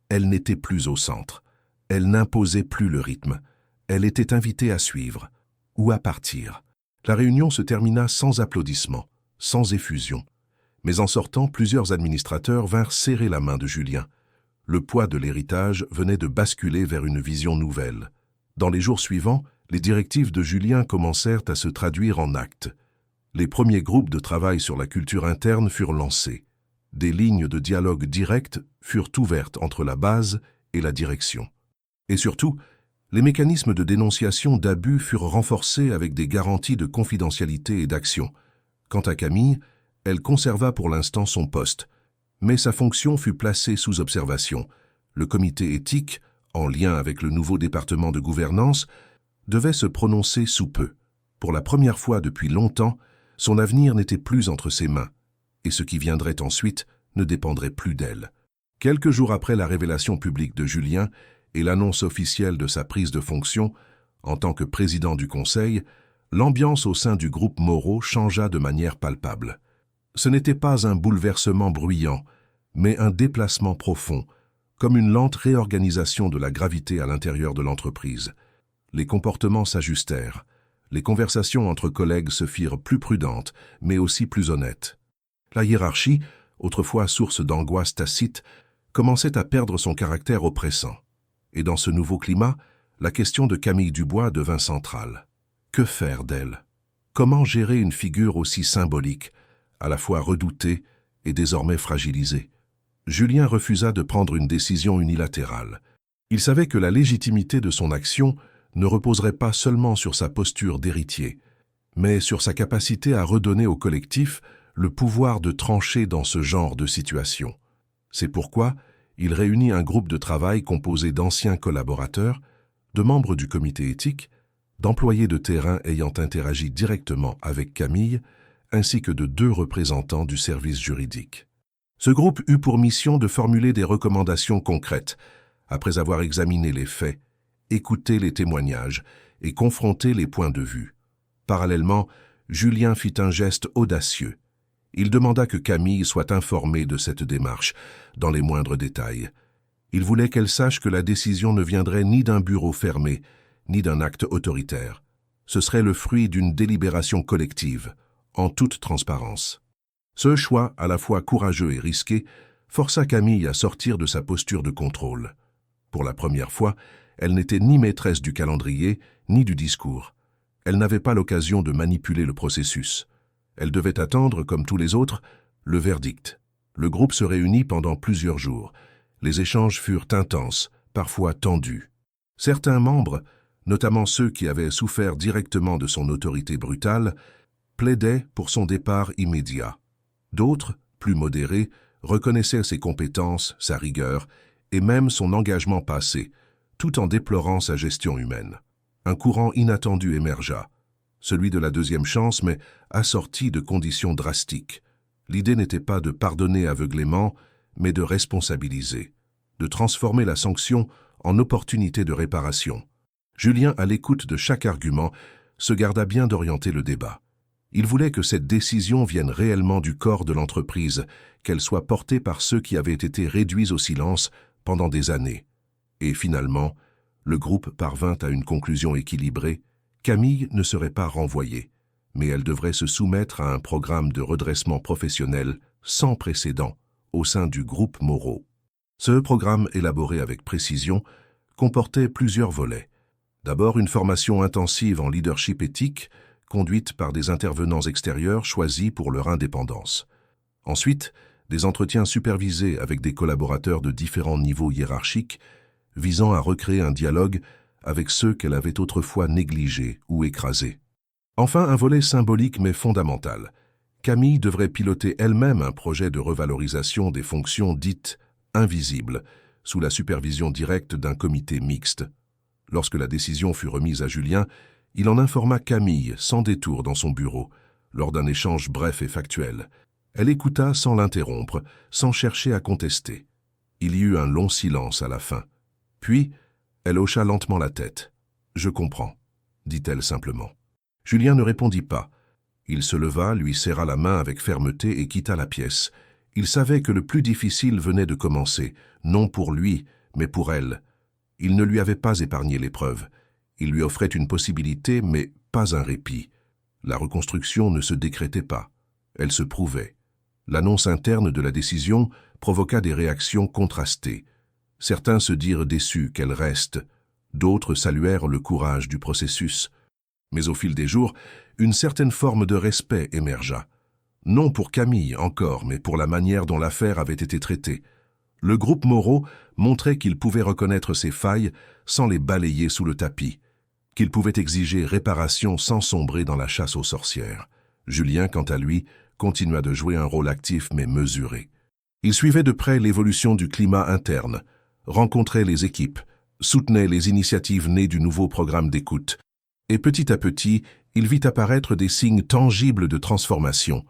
Elle n'était plus au centre. Elle n'imposait plus le rythme. Elle était invitée à suivre, ou à partir. La réunion se termina sans applaudissements, sans effusion. Mais en sortant, plusieurs administrateurs vinrent serrer la main de Julien. Le poids de l'héritage venait de basculer vers une vision nouvelle. Dans les jours suivants, les directives de Julien commencèrent à se traduire en actes. Les premiers groupes de travail sur la culture interne furent lancés. Des lignes de dialogue direct furent ouvertes entre la base et la direction. Et surtout, les mécanismes de dénonciation d'abus furent renforcés avec des garanties de confidentialité et d'action. Quant à Camille, elle conserva pour l'instant son poste, mais sa fonction fut placée sous observation. Le comité éthique, en lien avec le nouveau département de gouvernance, devait se prononcer sous peu. Pour la première fois depuis longtemps, son avenir n'était plus entre ses mains, et ce qui viendrait ensuite ne dépendrait plus d'elle. Quelques jours après la révélation publique de Julien et l'annonce officielle de sa prise de fonction, en tant que président du conseil, l'ambiance au sein du groupe Moreau changea de manière palpable. Ce n'était pas un bouleversement bruyant, mais un déplacement profond, comme une lente réorganisation de la gravité à l'intérieur de l'entreprise. Les comportements s'ajustèrent. Les conversations entre collègues se firent plus prudentes, mais aussi plus honnêtes. La hiérarchie, autrefois source d'angoisse tacite, commençait à perdre son caractère oppressant. Et dans ce nouveau climat, la question de Camille Dubois devint centrale. Que faire d'elle? Comment gérer une figure aussi symbolique, à la fois redoutée et désormais fragilisée? Julien refusa de prendre une décision unilatérale. Il savait que la légitimité de son action ne reposerait pas seulement sur sa posture d'héritier, mais sur sa capacité à redonner au collectif le pouvoir de trancher dans ce genre de situation. C'est pourquoi Il réunit un groupe de travail composé d'anciens collaborateurs, de membres du comité éthique, d'employés de terrain ayant interagi directement avec Camille, ainsi que de 2 représentants du service juridique. Ce groupe eut pour mission de formuler des recommandations concrètes, après avoir examiné les faits, écouté les témoignages et confronté les points de vue. Parallèlement, Julien fit un geste audacieux. Il demanda que Camille soit informée de cette démarche, dans les moindres détails. Il voulait qu'elle sache que la décision ne viendrait ni d'un bureau fermé, ni d'un acte autoritaire. Ce serait le fruit d'une délibération collective, en toute transparence. Ce choix, à la fois courageux et risqué, força Camille à sortir de sa posture de contrôle. Pour la première fois, elle n'était ni maîtresse du calendrier, ni du discours. Elle n'avait pas l'occasion de manipuler le processus. Elle devait attendre, comme tous les autres, le verdict. Le groupe se réunit pendant plusieurs jours. Les échanges furent intenses, parfois tendus. Certains membres, notamment ceux qui avaient souffert directement de son autorité brutale, plaidaient pour son départ immédiat. D'autres, plus modérés, reconnaissaient ses compétences, sa rigueur et même son engagement passé, tout en déplorant sa gestion humaine. Un courant inattendu émergea, celui de la deuxième chance, mais assorti de conditions drastiques. L'idée n'était pas de pardonner aveuglément, mais de responsabiliser, de transformer la sanction en opportunité de réparation. Julien, à l'écoute de chaque argument, se garda bien d'orienter le débat. Il voulait que cette décision vienne réellement du corps de l'entreprise, qu'elle soit portée par ceux qui avaient été réduits au silence pendant des années. Et finalement, le groupe parvint à une conclusion équilibrée. Camille ne serait pas renvoyée, mais elle devrait se soumettre à un programme de redressement professionnel sans précédent au sein du groupe Moreau. Ce programme, élaboré avec précision, comportait plusieurs volets. D'abord, une formation intensive en leadership éthique, conduite par des intervenants extérieurs choisis pour leur indépendance. Ensuite, des entretiens supervisés avec des collaborateurs de différents niveaux hiérarchiques, visant à recréer un dialogue avec ceux qu'elle avait autrefois négligés ou écrasés. Enfin, un volet symbolique mais fondamental. Camille devrait piloter elle-même un projet de revalorisation des fonctions dites invisibles, sous la supervision directe d'un comité mixte. Lorsque la décision fut remise à Julien, il en informa Camille sans détour dans son bureau, lors d'un échange bref et factuel. Elle écouta sans l'interrompre, sans chercher à contester. Il y eut un long silence à la fin. Puis, elle hocha lentement la tête. « Je comprends », dit-elle simplement. Julien ne répondit pas. Il se leva, lui serra la main avec fermeté et quitta la pièce. Il savait que le plus difficile venait de commencer, non pour lui, mais pour elle. Il ne lui avait pas épargné l'épreuve. Il lui offrait une possibilité, mais pas un répit. La reconstruction ne se décrétait pas. Elle se prouvait. L'annonce interne de la décision provoqua des réactions contrastées. Certains se dirent déçus qu'elle reste, d'autres saluèrent le courage du processus. Mais au fil des jours, une certaine forme de respect émergea. Non pour Camille encore, mais pour la manière dont l'affaire avait été traitée. Le groupe Moreau montrait qu'il pouvait reconnaître ses failles sans les balayer sous le tapis, qu'il pouvait exiger réparation sans sombrer dans la chasse aux sorcières. Julien, quant à lui, continua de jouer un rôle actif mais mesuré. Il suivait de près l'évolution du climat interne, rencontrait les équipes, soutenait les initiatives nées du nouveau programme d'écoute, et petit à petit, il vit apparaître des signes tangibles de transformation.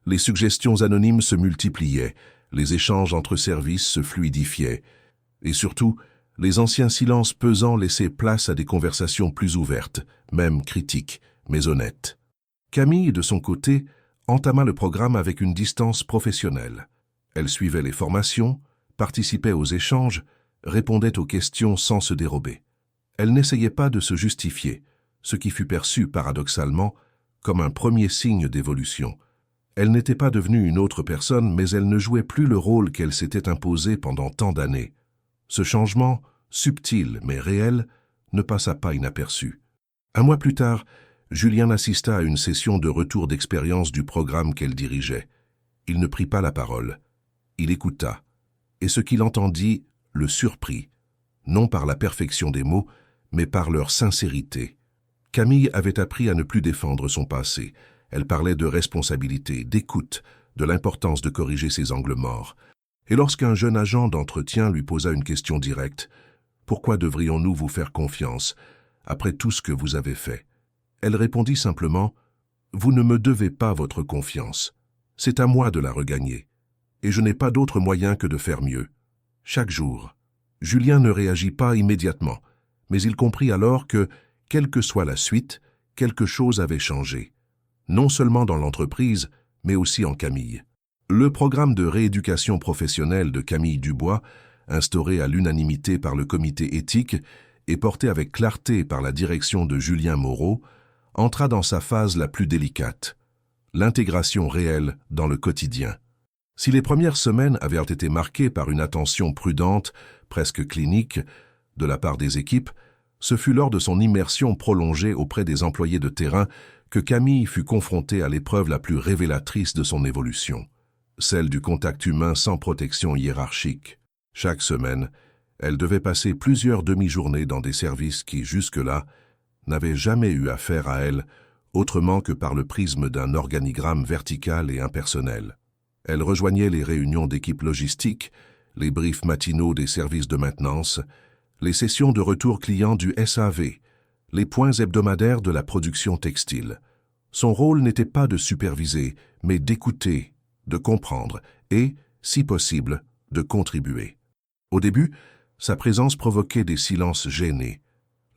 Les suggestions anonymes se multipliaient, les échanges entre services se fluidifiaient, et surtout, les anciens silences pesants laissaient place à des conversations plus ouvertes, même critiques, mais honnêtes. Camille, de son côté, entama le programme avec une distance professionnelle. Elle suivait les formations, participait aux échanges, répondait aux questions sans se dérober. Elle n'essayait pas de se justifier, ce qui fut perçu paradoxalement comme un premier signe d'évolution. Elle n'était pas devenue une autre personne, mais elle ne jouait plus le rôle qu'elle s'était imposé pendant tant d'années. Ce changement, subtil mais réel, ne passa pas inaperçu. Un mois plus tard, Julien assista à une session de retour d'expérience du programme qu'elle dirigeait. Il ne prit pas la parole. Il écouta, et ce qu'il entendit le surprit, non par la perfection des mots, mais par leur sincérité. Camille avait appris à ne plus défendre son passé. Elle parlait de responsabilité, d'écoute, de l'importance de corriger ses angles morts. Et lorsqu'un jeune agent d'entretien lui posa une question directe, « Pourquoi devrions-nous vous faire confiance après tout ce que vous avez fait ?» Elle répondit simplement, « Vous ne me devez pas votre confiance. C'est à moi de la regagner. Et je n'ai pas d'autre moyen que de faire mieux. » Chaque jour, Julien ne réagit pas immédiatement, mais il comprit alors que, quelle que soit la suite, quelque chose avait changé. Non seulement dans l'entreprise, mais aussi en Camille. Le programme de rééducation professionnelle de Camille Dubois, instauré à l'unanimité par le comité éthique et porté avec clarté par la direction de Julien Moreau, entra dans sa phase la plus délicate, l'intégration réelle dans le quotidien. Si les premières semaines avaient été marquées par une attention prudente, presque clinique, de la part des équipes, ce fut lors de son immersion prolongée auprès des employés de terrain que Camille fut confrontée à l'épreuve la plus révélatrice de son évolution, celle du contact humain sans protection hiérarchique. Chaque semaine, elle devait passer plusieurs demi-journées dans des services qui, jusque-là, n'avaient jamais eu affaire à elle autrement que par le prisme d'un organigramme vertical et impersonnel. Elle rejoignait les réunions d'équipe logistique, les briefs matinaux des services de maintenance, les sessions de retour client du SAV, les points hebdomadaires de la production textile. Son rôle n'était pas de superviser, mais d'écouter, de comprendre et, si possible, de contribuer. Au début, sa présence provoquait des silences gênés.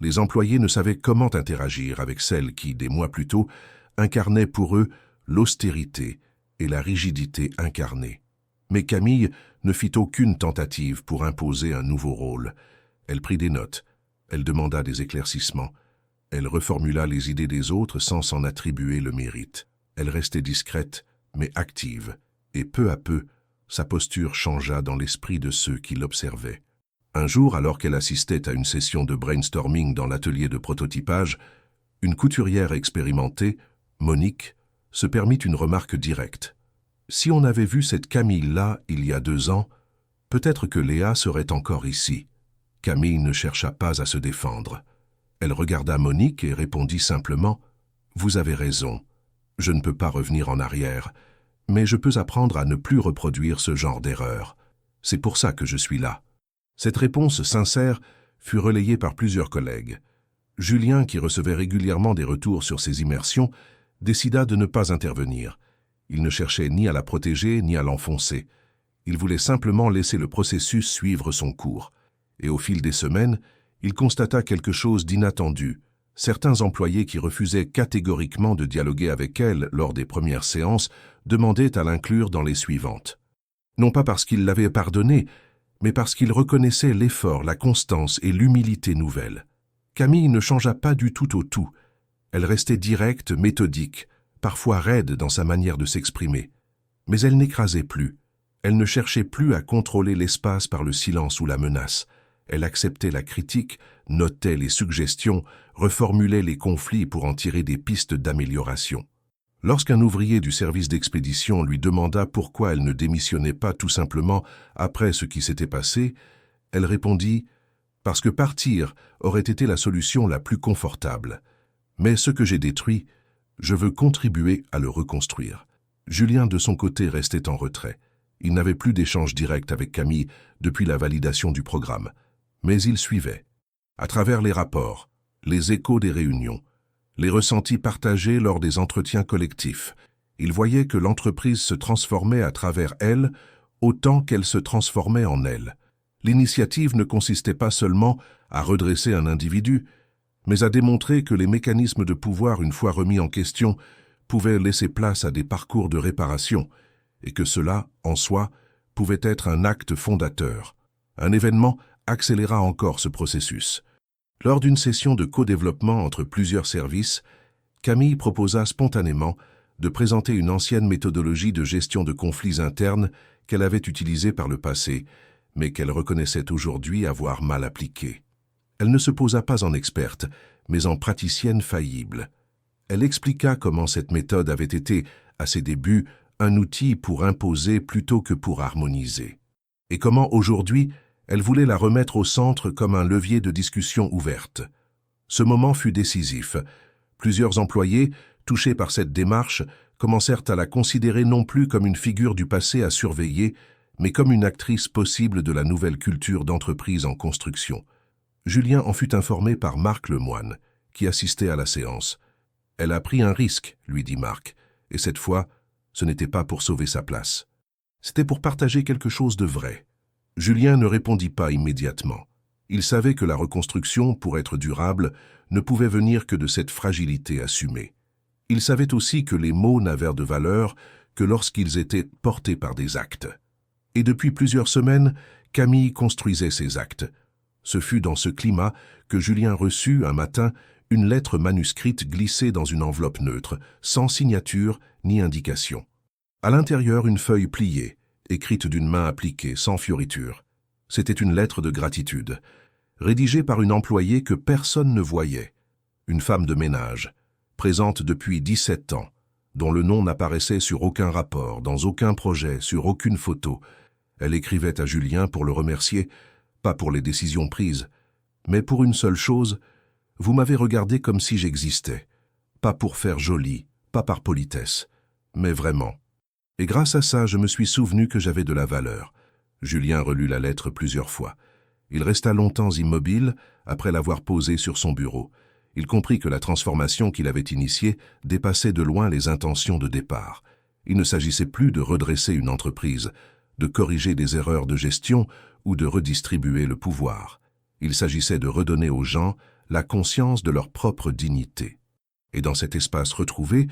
Les employés ne savaient comment interagir avec celle qui, des mois plus tôt, incarnait pour eux l'austérité et la rigidité incarnée. Mais Camille ne fit aucune tentative pour imposer un nouveau rôle. Elle prit des notes, elle demanda des éclaircissements, elle reformula les idées des autres sans s'en attribuer le mérite. Elle restait discrète, mais active, et peu à peu, sa posture changea dans l'esprit de ceux qui l'observaient. Un jour, alors qu'elle assistait à une session de brainstorming dans l'atelier de prototypage, une couturière expérimentée, Monique, se permit une remarque directe. Si on avait vu cette Camille-là il y a 2 ans, peut-être que Léa serait encore ici. Camille ne chercha pas à se défendre. Elle regarda Monique et répondit simplement « Vous avez raison, je ne peux pas revenir en arrière, mais je peux apprendre à ne plus reproduire ce genre d'erreur. C'est pour ça que je suis là. » Cette réponse sincère fut relayée par plusieurs collègues. Julien, qui recevait régulièrement des retours sur ses immersions, décida de ne pas intervenir. Il ne cherchait ni à la protéger ni à l'enfoncer. Il voulait simplement laisser le processus suivre son cours. Et au fil des semaines, il constata quelque chose d'inattendu. Certains employés qui refusaient catégoriquement de dialoguer avec elle lors des premières séances demandaient à l'inclure dans les suivantes. Non pas parce qu'ils l'avaient pardonné, mais parce qu'ils reconnaissaient l'effort, la constance et l'humilité nouvelle. Camille ne changea pas du tout au tout. Elle restait directe, méthodique, parfois raide dans sa manière de s'exprimer. Mais elle n'écrasait plus. Elle ne cherchait plus à contrôler l'espace par le silence ou la menace. Elle acceptait la critique, notait les suggestions, reformulait les conflits pour en tirer des pistes d'amélioration. Lorsqu'un ouvrier du service d'expédition lui demanda pourquoi elle ne démissionnait pas tout simplement après ce qui s'était passé, elle répondit « Parce que partir aurait été la solution la plus confortable. Mais ce que j'ai détruit, je veux contribuer à le reconstruire. » Julien, de son côté, restait en retrait. Il n'avait plus d'échange direct avec Camille depuis la validation du programme. Mais il suivait. À travers les rapports, les échos des réunions, les ressentis partagés lors des entretiens collectifs, il voyait que l'entreprise se transformait à travers elle autant qu'elle se transformait en elle. L'initiative ne consistait pas seulement à redresser un individu, mais à démontrer que les mécanismes de pouvoir, une fois remis en question, pouvaient laisser place à des parcours de réparation, et que cela, en soi, pouvait être un acte fondateur. Un événement accéléra encore ce processus. Lors d'une session de co-développement entre plusieurs services, Camille proposa spontanément de présenter une ancienne méthodologie de gestion de conflits internes qu'elle avait utilisée par le passé, mais qu'elle reconnaissait aujourd'hui avoir mal appliquée. Elle ne se posa pas en experte, mais en praticienne faillible. Elle expliqua comment cette méthode avait été, à ses débuts, un outil pour imposer plutôt que pour harmoniser. Et comment aujourd'hui, elle voulait la remettre au centre comme un levier de discussion ouverte. Ce moment fut décisif. Plusieurs employés, touchés par cette démarche, commencèrent à la considérer non plus comme une figure du passé à surveiller, mais comme une actrice possible de la nouvelle culture d'entreprise en construction. Julien en fut informé par Marc Lemoine, qui assistait à la séance. « Elle a pris un risque, lui dit Marc, et cette fois, ce n'était pas pour sauver sa place. C'était pour partager quelque chose de vrai. » Julien ne répondit pas immédiatement. Il savait que la reconstruction, pour être durable, ne pouvait venir que de cette fragilité assumée. Il savait aussi que les mots n'avaient de valeur que lorsqu'ils étaient portés par des actes. Et depuis plusieurs semaines, Camille construisait ses actes. Ce fut dans ce climat que Julien reçut, un matin, une lettre manuscrite glissée dans une enveloppe neutre, sans signature ni indication. À l'intérieur, une feuille pliée, écrite d'une main appliquée, sans fioriture. C'était une lettre de gratitude, rédigée par une employée que personne ne voyait, une femme de ménage, présente depuis 17 ans, dont le nom n'apparaissait sur aucun rapport, dans aucun projet, sur aucune photo. Elle écrivait à Julien pour le remercier, pas pour les décisions prises, mais pour une seule chose: vous m'avez regardé comme si j'existais, pas pour faire joli, pas par politesse, mais vraiment. Et grâce à ça, je me suis souvenu que j'avais de la valeur. Julien relut la lettre plusieurs fois. Il resta longtemps immobile après l'avoir posée sur son bureau. Il comprit que la transformation qu'il avait initiée dépassait de loin les intentions de départ. Il ne s'agissait plus de redresser une entreprise, de corriger des erreurs de gestion ou de redistribuer le pouvoir. Il s'agissait de redonner aux gens la conscience de leur propre dignité. Et dans cet espace retrouvé,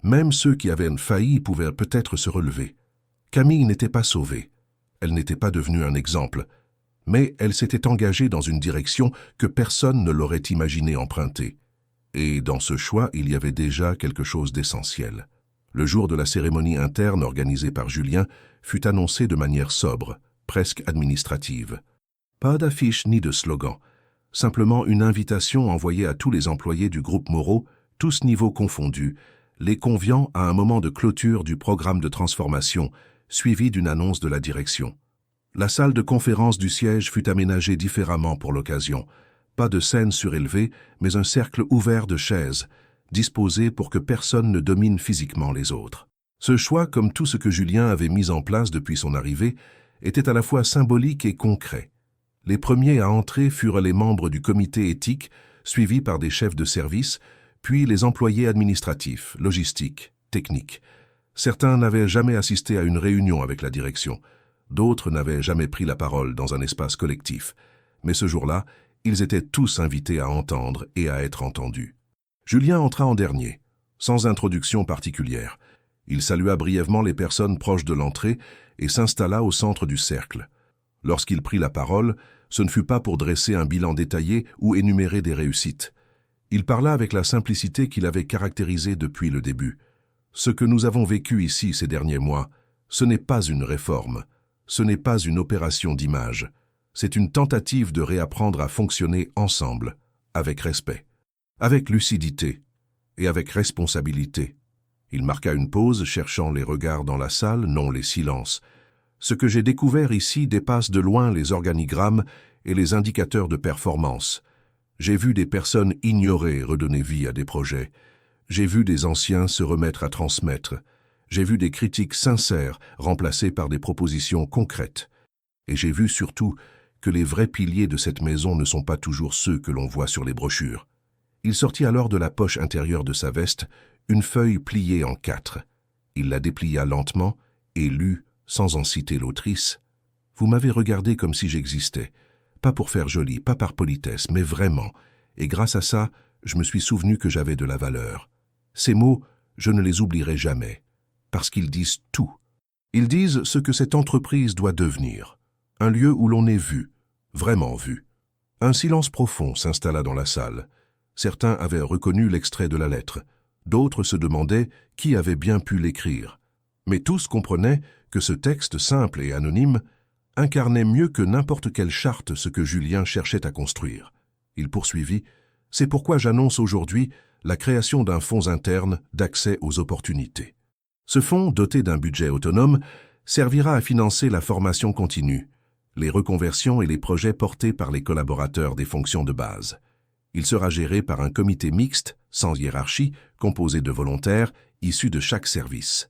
même ceux qui avaient failli pouvaient peut-être se relever. Camille n'était pas sauvée. Elle n'était pas devenue un exemple. Mais elle s'était engagée dans une direction que personne ne l'aurait imaginé emprunter. Et dans ce choix, il y avait déjà quelque chose d'essentiel. Le jour de la cérémonie interne organisée par Julien fut annoncé de manière sobre, presque administrative. Pas d'affiche ni de slogan, simplement une invitation envoyée à tous les employés du groupe Moreau, tous niveaux confondus, les conviant à un moment de clôture du programme de transformation, suivi d'une annonce de la direction. La salle de conférence du siège fut aménagée différemment pour l'occasion. Pas de scène surélevée, mais un cercle ouvert de chaises, disposé pour que personne ne domine physiquement les autres. Ce choix, comme tout ce que Julien avait mis en place depuis son arrivée, était à la fois symbolique et concret. Les premiers à entrer furent les membres du comité éthique, suivis par des chefs de service, puis les employés administratifs, logistiques, techniques. Certains n'avaient jamais assisté à une réunion avec la direction. D'autres n'avaient jamais pris la parole dans un espace collectif. Mais ce jour-là, ils étaient tous invités à entendre et à être entendus. Julien entra en dernier, sans introduction particulière. Il salua brièvement les personnes proches de l'entrée et s'installa au centre du cercle. Lorsqu'il prit la parole, ce ne fut pas pour dresser un bilan détaillé ou énumérer des réussites. Il parla avec la simplicité qu'il avait caractérisée depuis le début. Ce que nous avons vécu ici ces derniers mois, ce n'est pas une réforme, ce n'est pas une opération d'image. C'est une tentative de réapprendre à fonctionner ensemble, avec respect, avec lucidité et avec responsabilité. Il marqua une pause, cherchant les regards dans la salle, non les silences. Ce que j'ai découvert ici dépasse de loin les organigrammes et les indicateurs de performance. J'ai vu des personnes ignorées redonner vie à des projets. J'ai vu des anciens se remettre à transmettre. J'ai vu des critiques sincères remplacées par des propositions concrètes. Et j'ai vu surtout que les vrais piliers de cette maison ne sont pas toujours ceux que l'on voit sur les brochures. Il sortit alors de la poche intérieure de sa veste une feuille pliée en 4. Il la déplia lentement et lut, sans en citer l'autrice: « Vous m'avez regardé comme si j'existais, pas pour faire joli, pas par politesse, mais vraiment, et grâce à ça, je me suis souvenu que j'avais de la valeur. Ces mots, je ne les oublierai jamais, parce qu'ils disent tout. Ils disent ce que cette entreprise doit devenir, un lieu où l'on est vu, vraiment vu. » Un silence profond s'installa dans la salle. Certains avaient reconnu l'extrait de la lettre, d'autres se demandaient qui avait bien pu l'écrire. Mais tous comprenaient que ce texte simple et anonyme incarnait mieux que n'importe quelle charte ce que Julien cherchait à construire. Il poursuivit: « C'est pourquoi j'annonce aujourd'hui la création d'un fonds interne d'accès aux opportunités. Ce fonds, doté d'un budget autonome, servira à financer la formation continue, les reconversions et les projets portés par les collaborateurs des fonctions de base. Il sera géré par un comité mixte, sans hiérarchie, composé de volontaires issus de chaque service.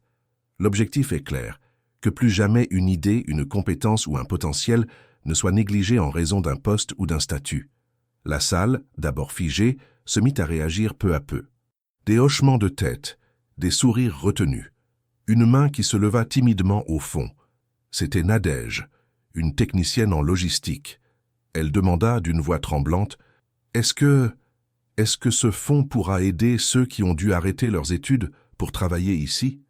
L'objectif est clair: Que plus jamais une idée, une compétence ou un potentiel ne soit négligé en raison d'un poste ou d'un statut. La salle, d'abord figée, se mit à réagir peu à peu. Des hochements de tête, des sourires retenus, une main qui se leva timidement au fond. C'était Nadège, une technicienne en logistique. Elle demanda d'une voix tremblante « Est-ce que ce fonds pourra aider ceux qui ont dû arrêter leurs études pour travailler ici ?»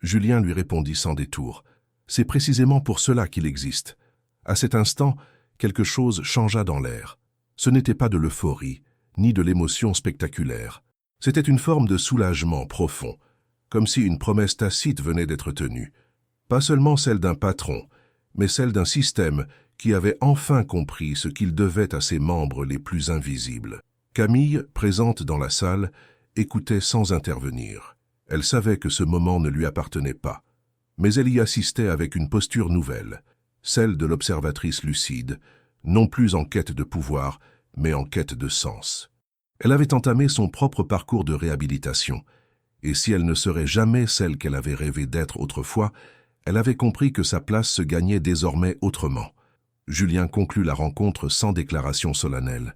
Julien lui répondit sans détour « C'est précisément pour cela qu'il existe. » À cet instant, quelque chose changea dans l'air. Ce n'était pas de l'euphorie, ni de l'émotion spectaculaire. C'était une forme de soulagement profond, comme si une promesse tacite venait d'être tenue. Pas seulement celle d'un patron, mais celle d'un système qui avait enfin compris ce qu'il devait à ses membres les plus invisibles. Camille, présente dans la salle, écoutait sans intervenir. Elle savait que ce moment ne lui appartenait pas, mais elle y assistait avec une posture nouvelle, celle de l'observatrice lucide, non plus en quête de pouvoir, mais en quête de sens. Elle avait entamé son propre parcours de réhabilitation, et si elle ne serait jamais celle qu'elle avait rêvé d'être autrefois, elle avait compris que sa place se gagnait désormais autrement. Julien conclut la rencontre sans déclaration solennelle.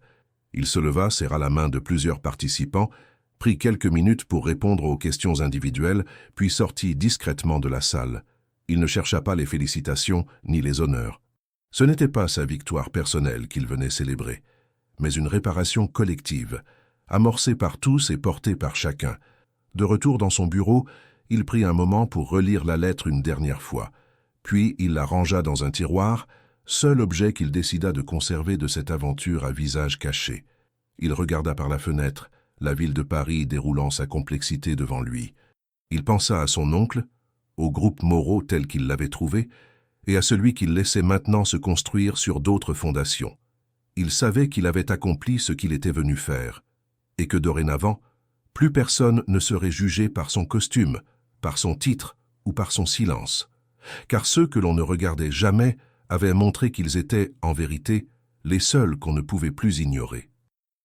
Il se leva, serra la main de plusieurs participants, prit quelques minutes pour répondre aux questions individuelles, puis sortit discrètement de la salle. Il ne chercha pas les félicitations ni les honneurs. Ce n'était pas sa victoire personnelle qu'il venait célébrer, mais une réparation collective, amorcée par tous et portée par chacun. De retour dans son bureau, il prit un moment pour relire la lettre une dernière fois, puis il la rangea dans un tiroir, seul objet qu'il décida de conserver de cette aventure à visage caché. Il regarda par la fenêtre, la ville de Paris déroulant sa complexité devant lui. Il pensa à son oncle, au groupe Moreau tel qu'il l'avait trouvé, et à celui qu'il laissait maintenant se construire sur d'autres fondations. Il savait qu'il avait accompli ce qu'il était venu faire, et que dorénavant, plus personne ne serait jugé par son costume, par son titre ou par son silence, car ceux que l'on ne regardait jamais avaient montré qu'ils étaient, en vérité, les seuls qu'on ne pouvait plus ignorer.